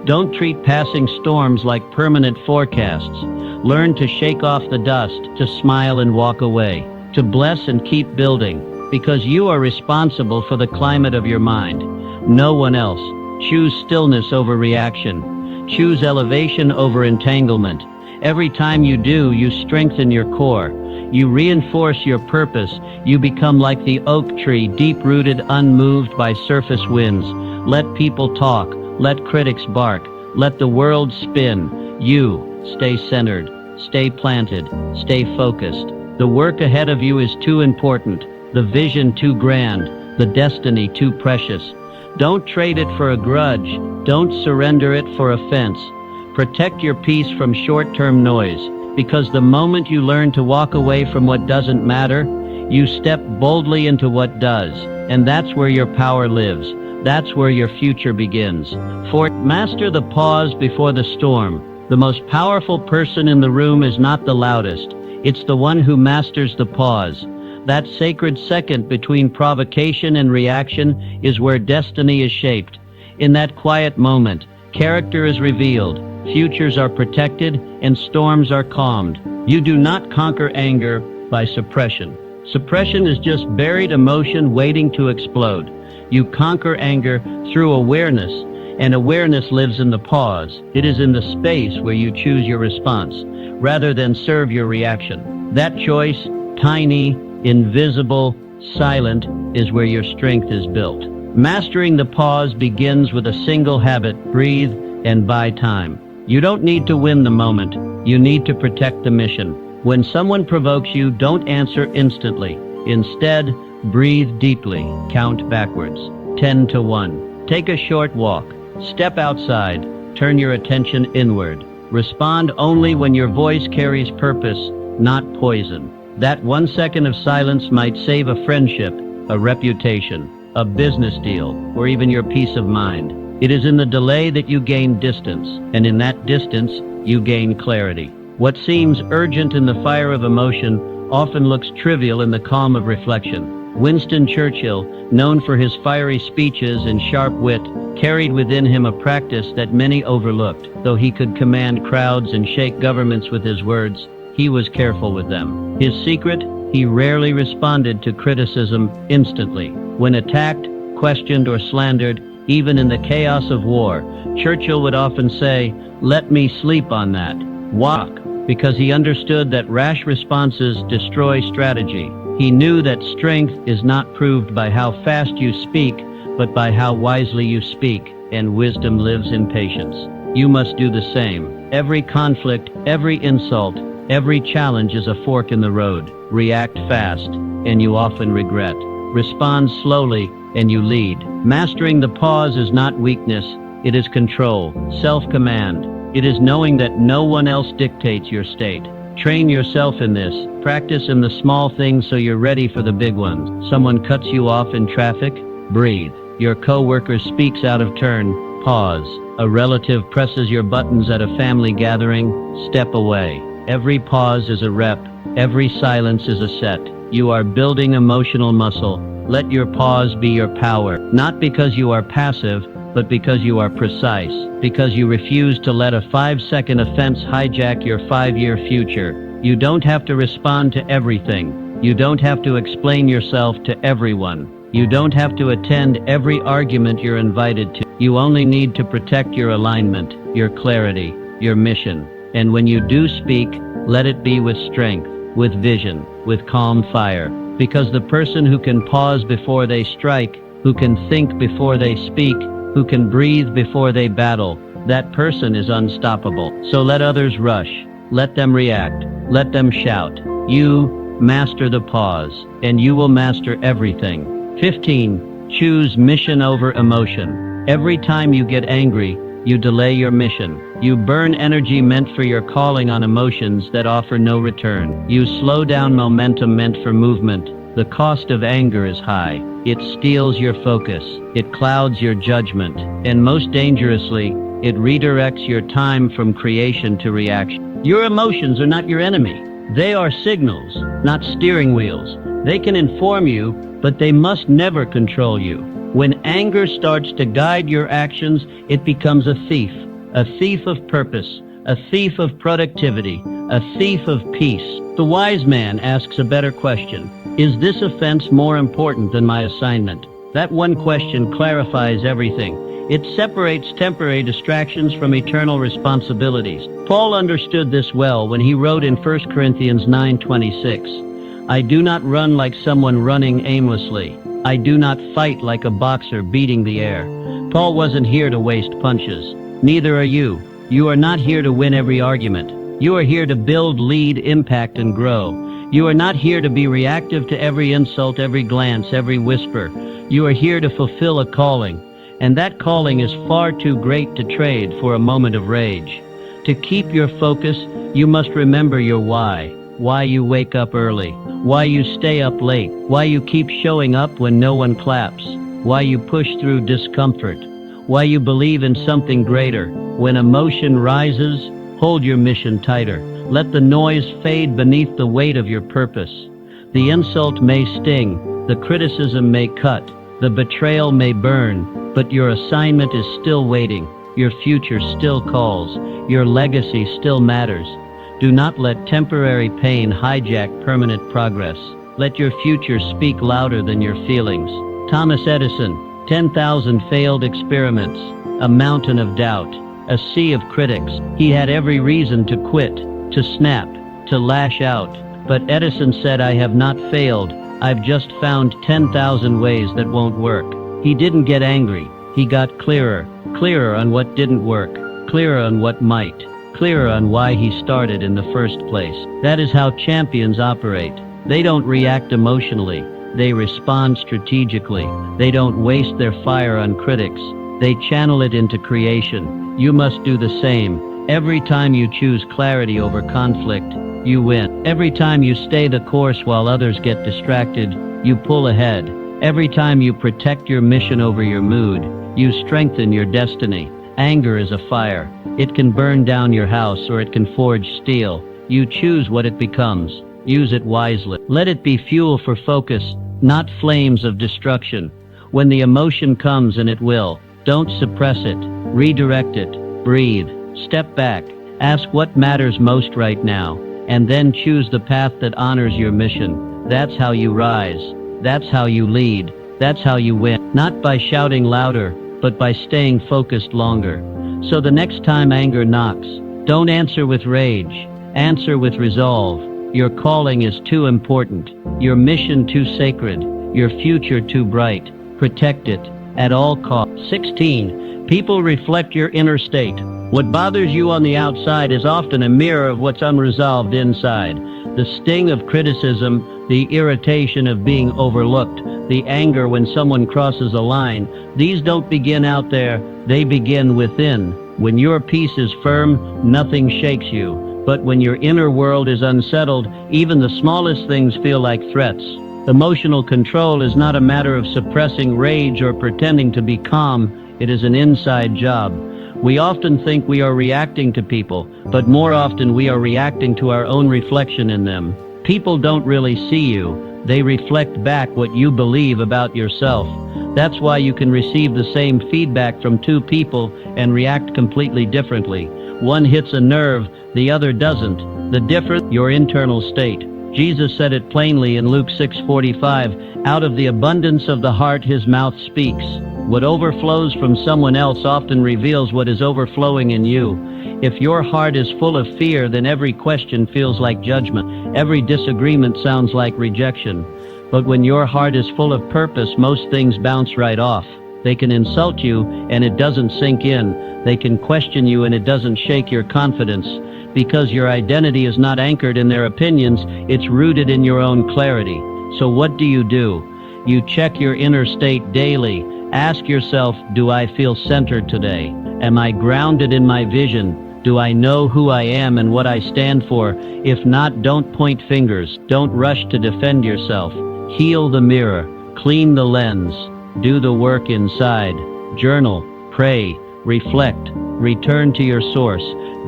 Don't treat passing storms like permanent forecasts. Learn to shake off the dust, to smile and walk away, to bless and keep building, because you are responsible for the climate of your mind. No one else. Choose stillness over reaction. Choose elevation over entanglement. Every time you do, you strengthen your core. You reinforce your purpose. You become like the oak tree, deep-rooted, unmoved by surface winds. Let people talk. Let critics bark. Let the world spin. You stay centered. Stay planted. Stay focused. The work ahead of you is too important. The vision too grand. The destiny too precious. Don't trade it for a grudge. Don't surrender it for offense. Protect your peace from short-term noise, because the moment you learn to walk away from what doesn't matter, you step boldly into what does, and that's where your power lives. That's where your future begins. Master the pause before the storm. The most powerful person in the room is not the loudest. It's the one who masters the pause. That sacred second between provocation and reaction is where destiny is shaped. In that quiet moment, character is revealed, futures are protected, and storms are calmed. You do not conquer anger by suppression. Suppression is just buried emotion waiting to explode. You conquer anger through awareness, and awareness lives in the pause. It is in the space where you choose your response, rather than serve your reaction. That choice, tiny, invisible, silent, is where your strength is built. Mastering the pause begins with a single habit: breathe and buy time. You don't need to win the moment. You need to protect the mission. When someone provokes you, don't answer instantly. Instead, breathe deeply. Count backwards. 10 to 1. Take a short walk. Step outside. Turn your attention inward. Respond only when your voice carries purpose, not poison. That 1 second of silence might save a friendship, a reputation, a business deal, or even your peace of mind. It is in the delay that you gain distance, and in that distance, you gain clarity. What seems urgent in the fire of emotion often looks trivial in the calm of reflection. Winston Churchill, known for his fiery speeches and sharp wit, carried within him a practice that many overlooked. Though he could command crowds and shake governments with his words, he was careful with them. His secret: he rarely responded to criticism instantly. When attacked, questioned, or slandered, even in the chaos of war, Churchill would often say, "Let me sleep on that." Why? Because he understood that rash responses destroy strategy. He knew that strength is not proved by how fast you speak, but by how wisely you speak, and wisdom lives in patience. You must do the same. Every conflict, every insult, every challenge is a fork in the road. React fast, and you often regret. Respond slowly, and you lead. Mastering the pause is not weakness, it is control, self-command. It is knowing that no one else dictates your state. Train yourself in this. Practice in the small things so you're ready for the big ones. Someone cuts you off in traffic? Breathe. Your coworker speaks out of turn? Pause. A relative presses your buttons at a family gathering? Step away. Every pause is a rep. Every silence is a set. You are building emotional muscle. Let your pause be your power. Not because you are passive, but because you are precise. Because you refuse to let a 5-second offense hijack your 5-year future. You don't have to respond to everything. You don't have to explain yourself to everyone. You don't have to attend every argument you're invited to. You only need to protect your alignment, your clarity, your mission. And when you do speak, let it be with strength, with vision, with calm fire. Because the person who can pause before they strike, who can think before they speak, who can breathe before they battle, that person is unstoppable. So let others rush. Let them react. Let them shout. You master the pause, and you will master everything. 15. Choose mission over emotion. Every time you get angry, you delay your mission. You burn energy meant for your calling on emotions that offer no return. You slow down momentum meant for movement. The cost of anger is high. It steals your focus. It clouds your judgment. And most dangerously, it redirects your time from creation to reaction. Your emotions are not your enemy. They are signals, not steering wheels. They can inform you, but they must never control you. When anger starts to guide your actions, it becomes a thief of purpose, a thief of productivity, a thief of peace. The wise man asks a better question. Is this offense more important than my assignment? That one question clarifies everything. It separates temporary distractions from eternal responsibilities. Paul understood this well when he wrote in 1 Corinthians 9:26, "I do not run like someone running aimlessly. I do not fight like a boxer beating the air." Paul wasn't here to waste punches. Neither are you. You are not here to win every argument. You are here to build, lead, impact, and grow. You are not here to be reactive to every insult, every glance, every whisper. You are here to fulfill a calling, and that calling is far too great to trade for a moment of rage. To keep your focus, you must remember your why you wake up early, why you stay up late, why you keep showing up when no one claps, why you push through discomfort, why you believe in something greater. When emotion rises, hold your mission tighter. Let the noise fade beneath the weight of your purpose. The insult may sting, the criticism may cut, the betrayal may burn, but your assignment is still waiting. Your future still calls. Your legacy still matters. Do not let temporary pain hijack permanent progress. Let your future speak louder than your feelings. Thomas Edison, 10,000 failed experiments, a mountain of doubt, a sea of critics. He had every reason to quit, to snap, to lash out. But Edison said, "I have not failed. I've just found 10,000 ways that won't work." He didn't get angry. He got clearer on what didn't work, clearer on what might, clearer on why he started in the first place. That is how champions operate. They don't react emotionally. They respond strategically. They don't waste their fire on critics. They channel it into creation. You must do the same. Every time you choose clarity over conflict, you win. Every time you stay the course while others get distracted, you pull ahead. Every time you protect your mission over your mood, you strengthen your destiny. Anger is a fire. It can burn down your house or it can forge steel. You choose what it becomes. Use it wisely. Let it be fuel for focus, not flames of destruction. When the emotion comes, and it will, don't suppress it. Redirect it. Breathe. Step back. Ask what matters most right now, and then choose the path that honors your mission. That's how you rise. That's how you lead. That's how you win. Not by shouting louder, but by staying focused longer. So the next time anger knocks, don't answer with rage. Answer with resolve. Your calling is too important. Your mission too sacred. Your future too bright. Protect it at all costs. 16. People reflect your inner state. What bothers you on the outside is often a mirror of what's unresolved inside. The sting of criticism, the irritation of being overlooked, the anger when someone crosses a line, these don't begin out there, they begin within. When your peace is firm, nothing shakes you. But when your inner world is unsettled, even the smallest things feel like threats. Emotional control is not a matter of suppressing rage or pretending to be calm. It is an inside job. We often think we are reacting to people, but more often we are reacting to our own reflection in them. People don't really see you. They reflect back what you believe about yourself. That's why you can receive the same feedback from two people and react completely differently. One hits a nerve, the other doesn't. The difference, your internal state. Jesus said it plainly in Luke 6:45, "Out of the abundance of the heart his mouth speaks." What overflows from someone else often reveals what is overflowing in you. If your heart is full of fear, then every question feels like judgment. Every disagreement sounds like rejection. But when your heart is full of purpose, most things bounce right off. They can insult you and it doesn't sink in. They can question you and it doesn't shake your confidence. Because your identity is not anchored in their opinions, it's rooted in your own clarity. So what do? You check your inner state daily. Ask yourself, do I feel centered today? Am I grounded in my vision? Do I know who I am and what I stand for? If not, don't point fingers. Don't rush to defend yourself. Heal the mirror. Clean the lens. Do the work inside. Journal. Pray. Reflect. Return to your source.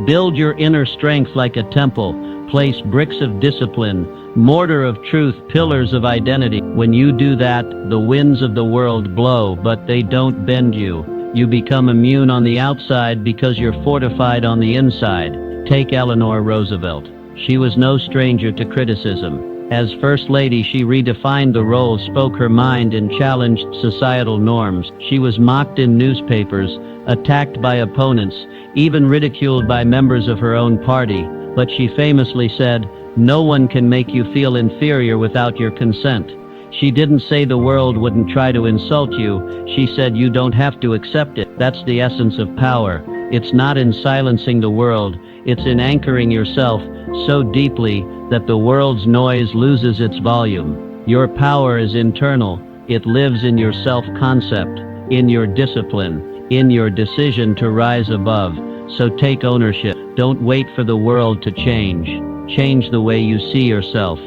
Build your inner strength like a temple. Place bricks of discipline, mortar of truth, pillars of identity. When you do that, the winds of the world blow, but they don't bend you. You become immune on the outside because you're fortified on the inside. Take Eleanor Roosevelt. She was no stranger to criticism. As First Lady, she redefined the role, spoke her mind, and challenged societal norms. She was mocked in newspapers, attacked by opponents, even ridiculed by members of her own party. But she famously said, "No one can make you feel inferior without your consent." She didn't say the world wouldn't try to insult you. She said you don't have to accept it. That's the essence of power. It's not in silencing the world. It's in anchoring yourself so deeply that the world's noise loses its volume. Your power is internal. It lives in your self-concept, in your discipline, in your decision to rise above. So take ownership. Don't wait for the world to change. Change the way you see yourself.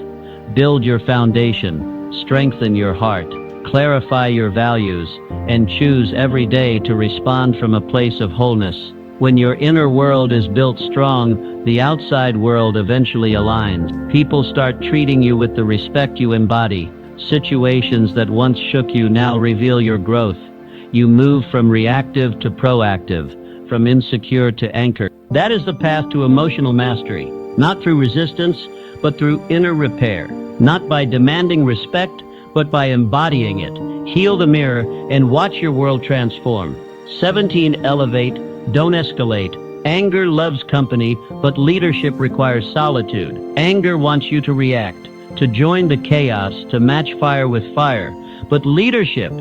Build your foundation. Strengthen your heart. Clarify your values. And choose every day to respond from a place of wholeness. When your inner world is built strong, the outside world eventually aligns. People start treating you with the respect you embody. Situations that once shook you now reveal your growth. You move from reactive to proactive, from insecure to anchored. That is the path to emotional mastery, not through resistance, but through inner repair, not by demanding respect, but by embodying it. Heal the mirror and watch your world transform. 17. Elevate, don't escalate. Anger loves company, but leadership requires solitude. Anger wants you to react, to join the chaos, to match fire with fire. But leadership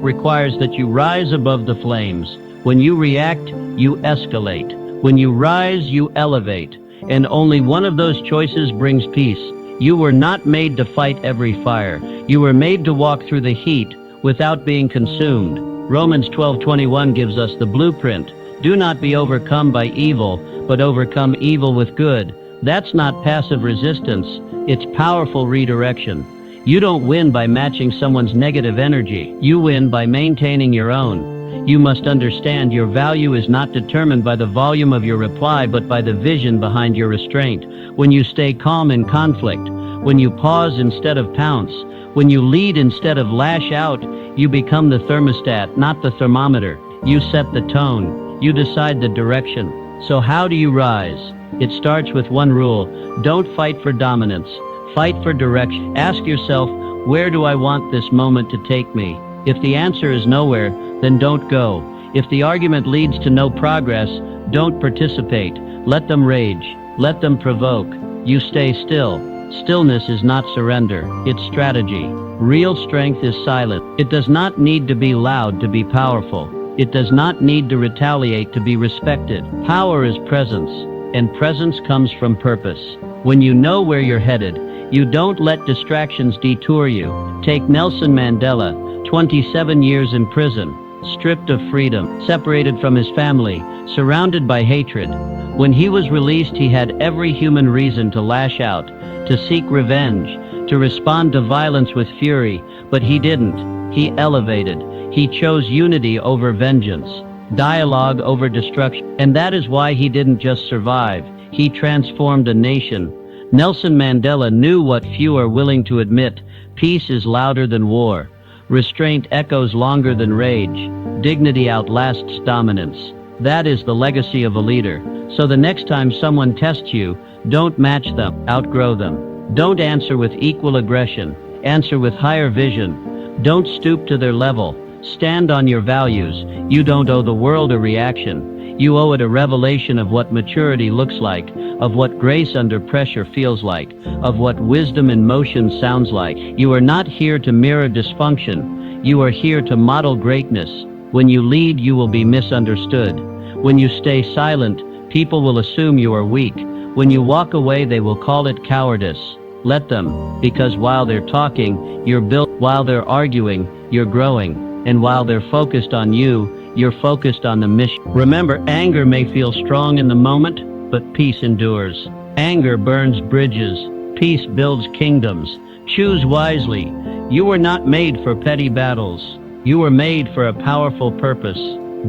requires that you rise above the flames. When you react, you escalate. When you rise, you elevate. And only one of those choices brings peace. You were not made to fight every fire. You were made to walk through the heat without being consumed. Romans 12:21 gives us the blueprint. Do not be overcome by evil, but overcome evil with good. That's not passive resistance, it's powerful redirection. You don't win by matching someone's negative energy. You win by maintaining your own. You must understand your value is not determined by the volume of your reply, but by the vision behind your restraint. When you stay calm in conflict, when you pause instead of pounce, when you lead instead of lash out, you become the thermostat, not the thermometer. You set the tone. You decide the direction. So how do you rise? It starts with one rule: don't fight for dominance. Fight for direction. Ask yourself, where do I want this moment to take me? If the answer is nowhere, then don't go. If the argument leads to no progress, don't participate. Let them rage. Let them provoke. You stay still. Stillness is not surrender. It's strategy. Real strength is silent. It does not need to be loud to be powerful. It does not need to retaliate to be respected. Power is presence, and presence comes from purpose. When you know where you're headed, you don't let distractions detour you. Take Nelson Mandela, 27 years in prison, stripped of freedom, separated from his family, surrounded by hatred. When he was released, he had every human reason to lash out, to seek revenge, to respond to violence with fury, but he didn't. He elevated. He chose unity over vengeance, dialogue over destruction. And that is why he didn't just survive. He transformed a nation. Nelson Mandela knew what few are willing to admit: peace is louder than war. Restraint echoes longer than rage. Dignity outlasts dominance. That is the legacy of a leader. So the next time someone tests you, don't match them, outgrow them. Don't answer with equal aggression. Answer with higher vision. Don't stoop to their level. Stand on your values. You don't owe the world a reaction. You owe it a revelation of what maturity looks like, of what grace under pressure feels like, of what wisdom in motion sounds like. You are not here to mirror dysfunction. You are here to model greatness. When you lead, you will be misunderstood. When you stay silent, people will assume you are weak. When you walk away, they will call it cowardice. Let them, because while they're talking, you're built. While they're arguing, you're growing. And while they're focused on you, you're focused on the mission. Remember, anger may feel strong in the moment, but peace endures. Anger burns bridges. Peace builds kingdoms. Choose wisely. You were not made for petty battles. You were made for a powerful purpose.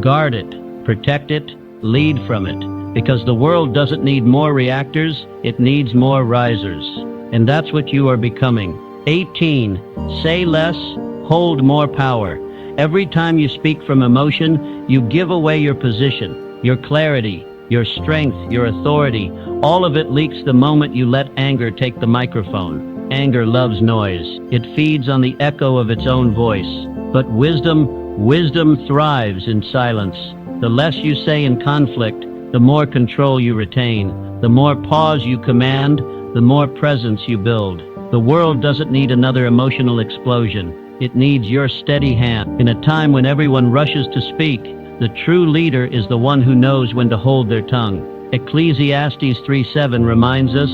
Guard it, protect it, lead from it. Because the world doesn't need more reactors, it needs more risers. And that's what you are becoming. 18. Say less, hold more power. Every time you speak from emotion, you give away your position, your clarity, your strength, your authority. All of it leaks the moment you let anger take the microphone. Anger loves noise. It feeds on the echo of its own voice. But wisdom thrives in silence. The less you say in conflict, the more control you retain. The more pause you command, the more presence you build. The world doesn't need another emotional explosion. It needs your steady hand. In a time when everyone rushes to speak, the true leader is the one who knows when to hold their tongue. Ecclesiastes 3:7 reminds us,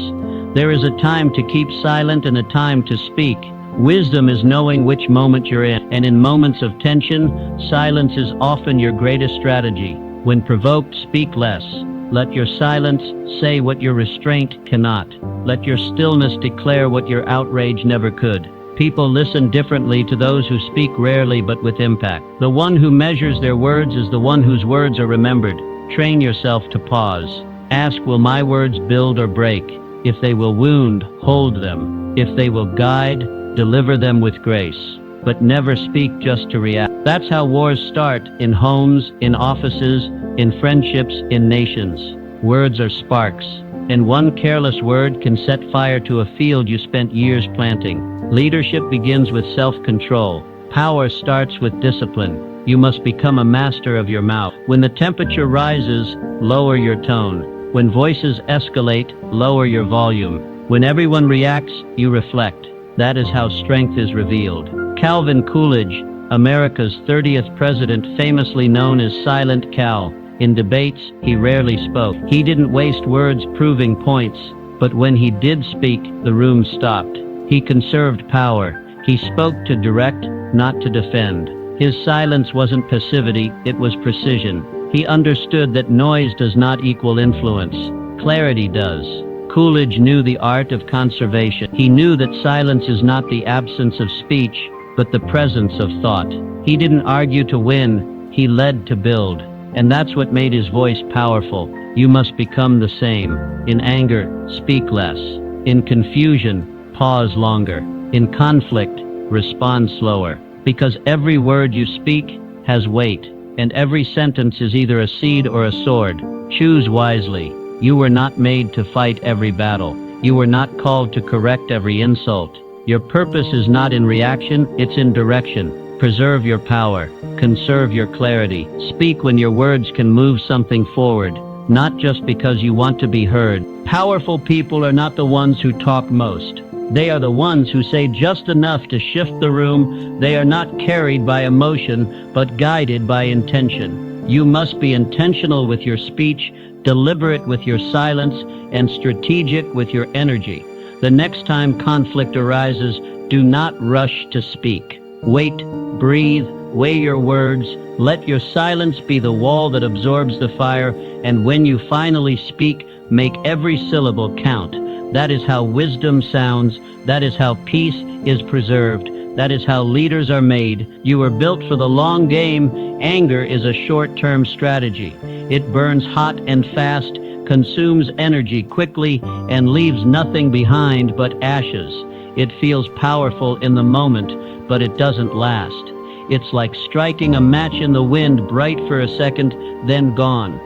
there is a time to keep silent and a time to speak. Wisdom is knowing which moment you're in. And in moments of tension, silence is often your greatest strategy. When provoked, speak less. Let your silence say what your restraint cannot. Let your stillness declare what your outrage never could. People listen differently to those who speak rarely but with impact. The one who measures their words is the one whose words are remembered. Train yourself to pause. Ask, will my words build or break? If they will wound, hold them. If they will guide, deliver them with grace. But never speak just to react. That's how wars start, in homes, in offices, in friendships, in nations. Words are sparks, and one careless word can set fire to a field you spent years planting. Leadership begins with self-control. Power starts with discipline. You must become a master of your mouth. When the temperature rises, lower your tone. When voices escalate, lower your volume. When everyone reacts, you reflect. That is how strength is revealed. Calvin Coolidge, America's 30th president, famously known as Silent Cal. In debates, he rarely spoke. He didn't waste words proving points, but when he did speak, the room stopped. He conserved power. He spoke to direct, not to defend. His silence wasn't passivity, it was precision. He understood that noise does not equal influence. Clarity does. Coolidge knew the art of conservation. He knew that silence is not the absence of speech, but the presence of thought. He didn't argue to win, he led to build. And that's what made his voice powerful. You must become the same. In anger, speak less. In confusion, pause longer. In conflict, respond slower. Because every word you speak has weight, and every sentence is either a seed or a sword. Choose wisely. You were not made to fight every battle. You were not called to correct every insult. Your purpose is not in reaction, it's in direction. Preserve your power. Conserve your clarity. Speak when your words can move something forward, not just because you want to be heard. Powerful people are not the ones who talk most. They are the ones who say just enough to shift the room. They are not carried by emotion, but guided by intention. You must be intentional with your speech, deliberate with your silence, and strategic with your energy. The next time conflict arises, do not rush to speak. Wait, breathe, weigh your words, let your silence be the wall that absorbs the fire, and when you finally speak, make every syllable count. That is how wisdom sounds, that is how peace is preserved, that is how leaders are made. You were built for the long game. Anger is a short-term strategy. It burns hot and fast, consumes energy quickly, and leaves nothing behind but ashes. It feels powerful in the moment, but it doesn't last. It's like striking a match in the wind, bright for a second, then gone.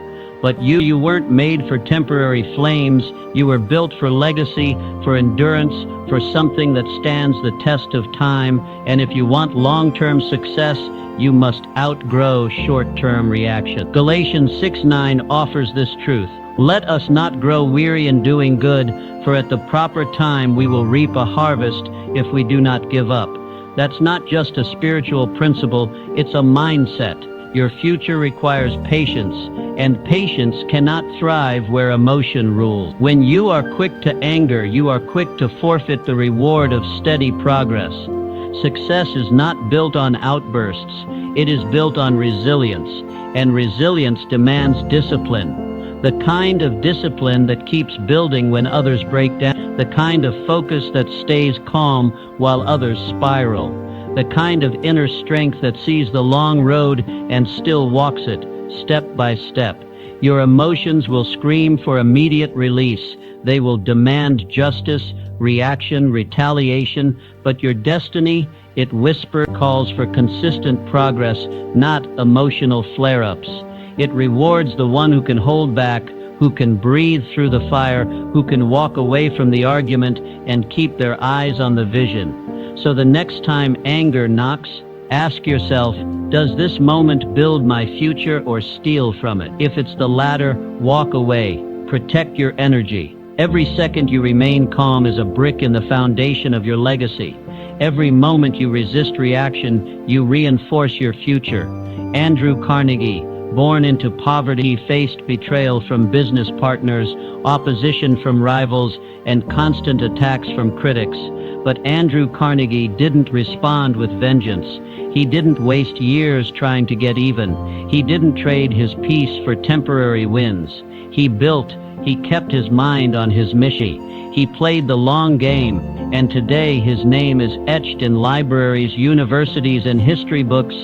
But you weren't made for temporary flames. You were built for legacy, for endurance, for something that stands the test of time. And if you want long-term success, you must outgrow short-term reaction. Galatians 6:9 offers this truth. Let us not grow weary in doing good, for at the proper time we will reap a harvest if we do not give up. That's not just a spiritual principle, it's a mindset. Your future requires patience, and patience cannot thrive where emotion rules. When you are quick to anger, you are quick to forfeit the reward of steady progress. Success is not built on outbursts, it is built on resilience, and resilience demands discipline. The kind of discipline that keeps building when others break down, the kind of focus that stays calm while others spiral, the kind of inner strength that sees the long road and still walks it, step by step. Your emotions will scream for immediate release. They will demand justice, reaction, retaliation, but your destiny, it calls for consistent progress, not emotional flare-ups. It rewards the one who can hold back, who can breathe through the fire, who can walk away from the argument and keep their eyes on the vision. So the next time anger knocks, ask yourself, does this moment build my future or steal from it? If it's the latter, walk away. Protect your energy. Every second you remain calm is a brick in the foundation of your legacy. Every moment you resist reaction, you reinforce your future. Andrew Carnegie, born into poverty, faced betrayal from business partners, opposition from rivals, and constant attacks from critics. But Andrew Carnegie didn't respond with vengeance. He didn't waste years trying to get even. He didn't trade his peace for temporary wins. He kept his mind on his mission. He played the long game, and today his name is etched in libraries, universities, and history books.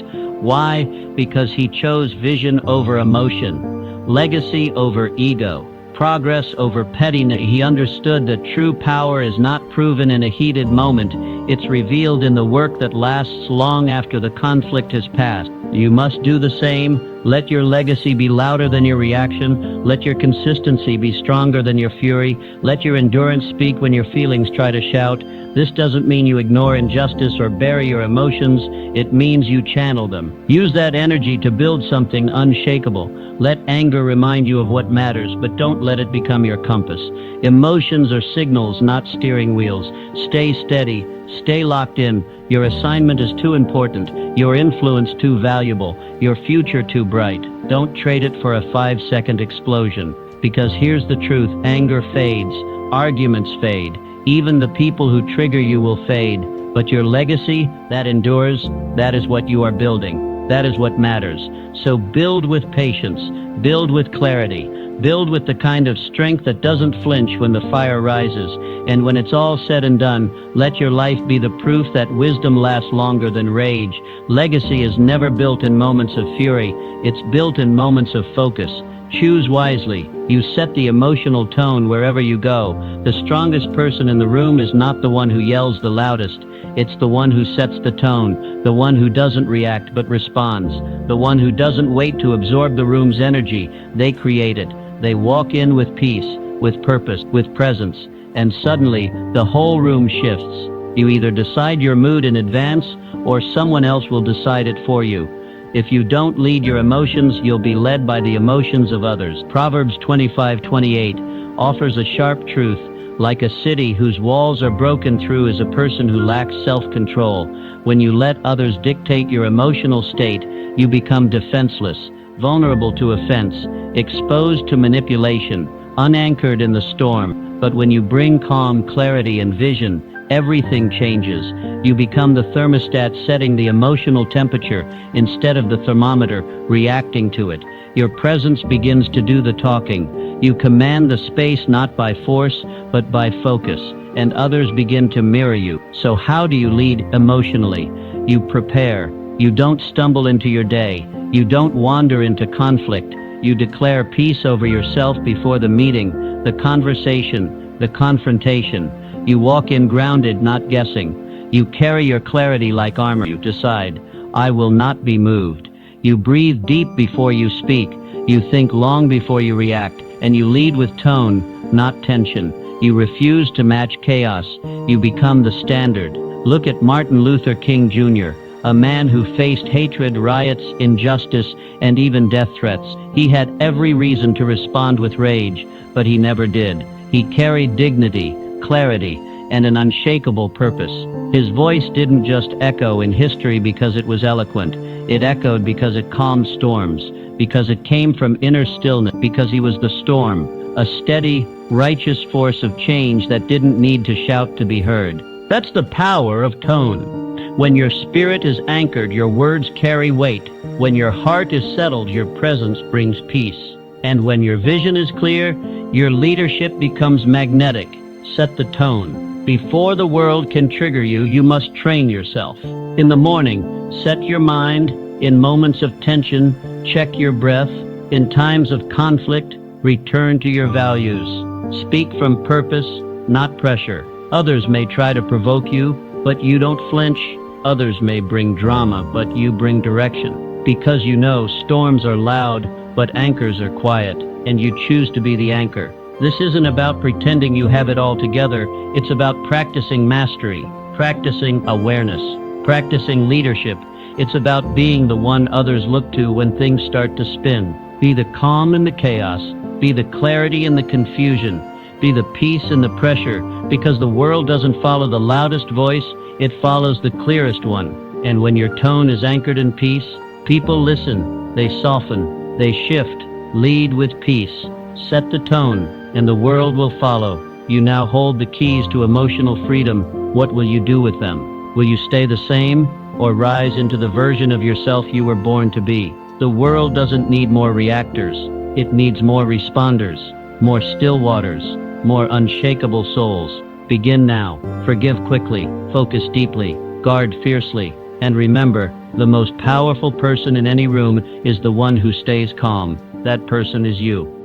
Why? Because he chose vision over emotion, legacy over ego, progress over pettiness. He understood that true power is not proven in a heated moment. It's revealed in the work that lasts long after the conflict has passed. You must do the same. Let your legacy be louder than your reaction. Let your consistency be stronger than your fury. Let your endurance speak when your feelings try to shout. This doesn't mean you ignore injustice or bury your emotions. It means you channel them. Use that energy to build something unshakable. Let anger remind you of what matters, but don't let it become your compass. Emotions are signals, not steering wheels. Stay steady. Stay locked in. Your assignment is too important. Your influence too valuable. Your future too bright. Don't trade it for a 5-second explosion. Because here's the truth. Anger fades. Arguments fade. Even the people who trigger you will fade. But your legacy, that endures, that is what you are building. That is what matters. So build with patience. Build with clarity. Build with the kind of strength that doesn't flinch when the fire rises. And when it's all said and done, let your life be the proof that wisdom lasts longer than rage. Legacy is never built in moments of fury. It's built in moments of focus. Choose wisely. You set the emotional tone wherever you go. The strongest person in the room is not the one who yells the loudest. It's the one who sets the tone, the one who doesn't react but responds, the one who doesn't wait to absorb the room's energy. They create it. They walk in with peace, with purpose, with presence, and suddenly the whole room shifts. You either decide your mood in advance or someone else will decide it for you. If you don't lead your emotions, you'll be led by the emotions of others. Proverbs 25:28 offers a sharp truth. Like a city whose walls are broken through is a person who lacks self-control. When you let others dictate your emotional state, you become defenseless, vulnerable to offense, exposed to manipulation, unanchored in the storm. But when you bring calm, clarity, and vision, everything changes. You become the thermostat setting the emotional temperature instead of the thermometer reacting to it. Your presence begins to do the talking. You command the space not by force, but by focus, and others begin to mirror you. So how do you lead emotionally? You prepare. You don't stumble into your day. You don't wander into conflict. You declare peace over yourself before the meeting, the conversation, the confrontation. You walk in grounded, not guessing. You carry your clarity like armor. You decide, I will not be moved. You breathe deep before you speak. You think long before you react. And you lead with tone, not tension. You refuse to match chaos. You become the standard. Look at Martin Luther King Jr., a man who faced hatred, riots, injustice, and even death threats. He had every reason to respond with rage, but he never did. He carried dignity, clarity, and an unshakable purpose. His voice didn't just echo in history because it was eloquent. It echoed because it calmed storms, because it came from inner stillness, because he was the storm, a steady, righteous force of change that didn't need to shout to be heard. That's the power of tone. When your spirit is anchored, your words carry weight. When your heart is settled, your presence brings peace. And when your vision is clear, your leadership becomes magnetic. Set the tone. Before the world can trigger you, you must train yourself. In the morning, set your mind. In moments of tension, check your breath. In times of conflict, return to your values. Speak from purpose, not pressure. Others may try to provoke you, but you don't flinch. Others may bring drama, but you bring direction. Because you know storms are loud, but anchors are quiet, and you choose to be the anchor. This isn't about pretending you have it all together. It's about practicing mastery, practicing awareness, practicing leadership. It's about being the one others look to when things start to spin. Be the calm in the chaos. Be the clarity in the confusion. Be the peace in the pressure, because the world doesn't follow the loudest voice, it follows the clearest one. And when your tone is anchored in peace, people listen, they soften, they shift. Lead with peace. Set the tone, and the world will follow. You now hold the keys to emotional freedom. What will you do with them? Will you stay the same, or rise into the version of yourself you were born to be? The world doesn't need more reactors. It needs more responders, more still waters, more unshakable souls. Begin now. Forgive quickly. Focus deeply. Guard fiercely. And remember, the most powerful person in any room is the one who stays calm. That person is you.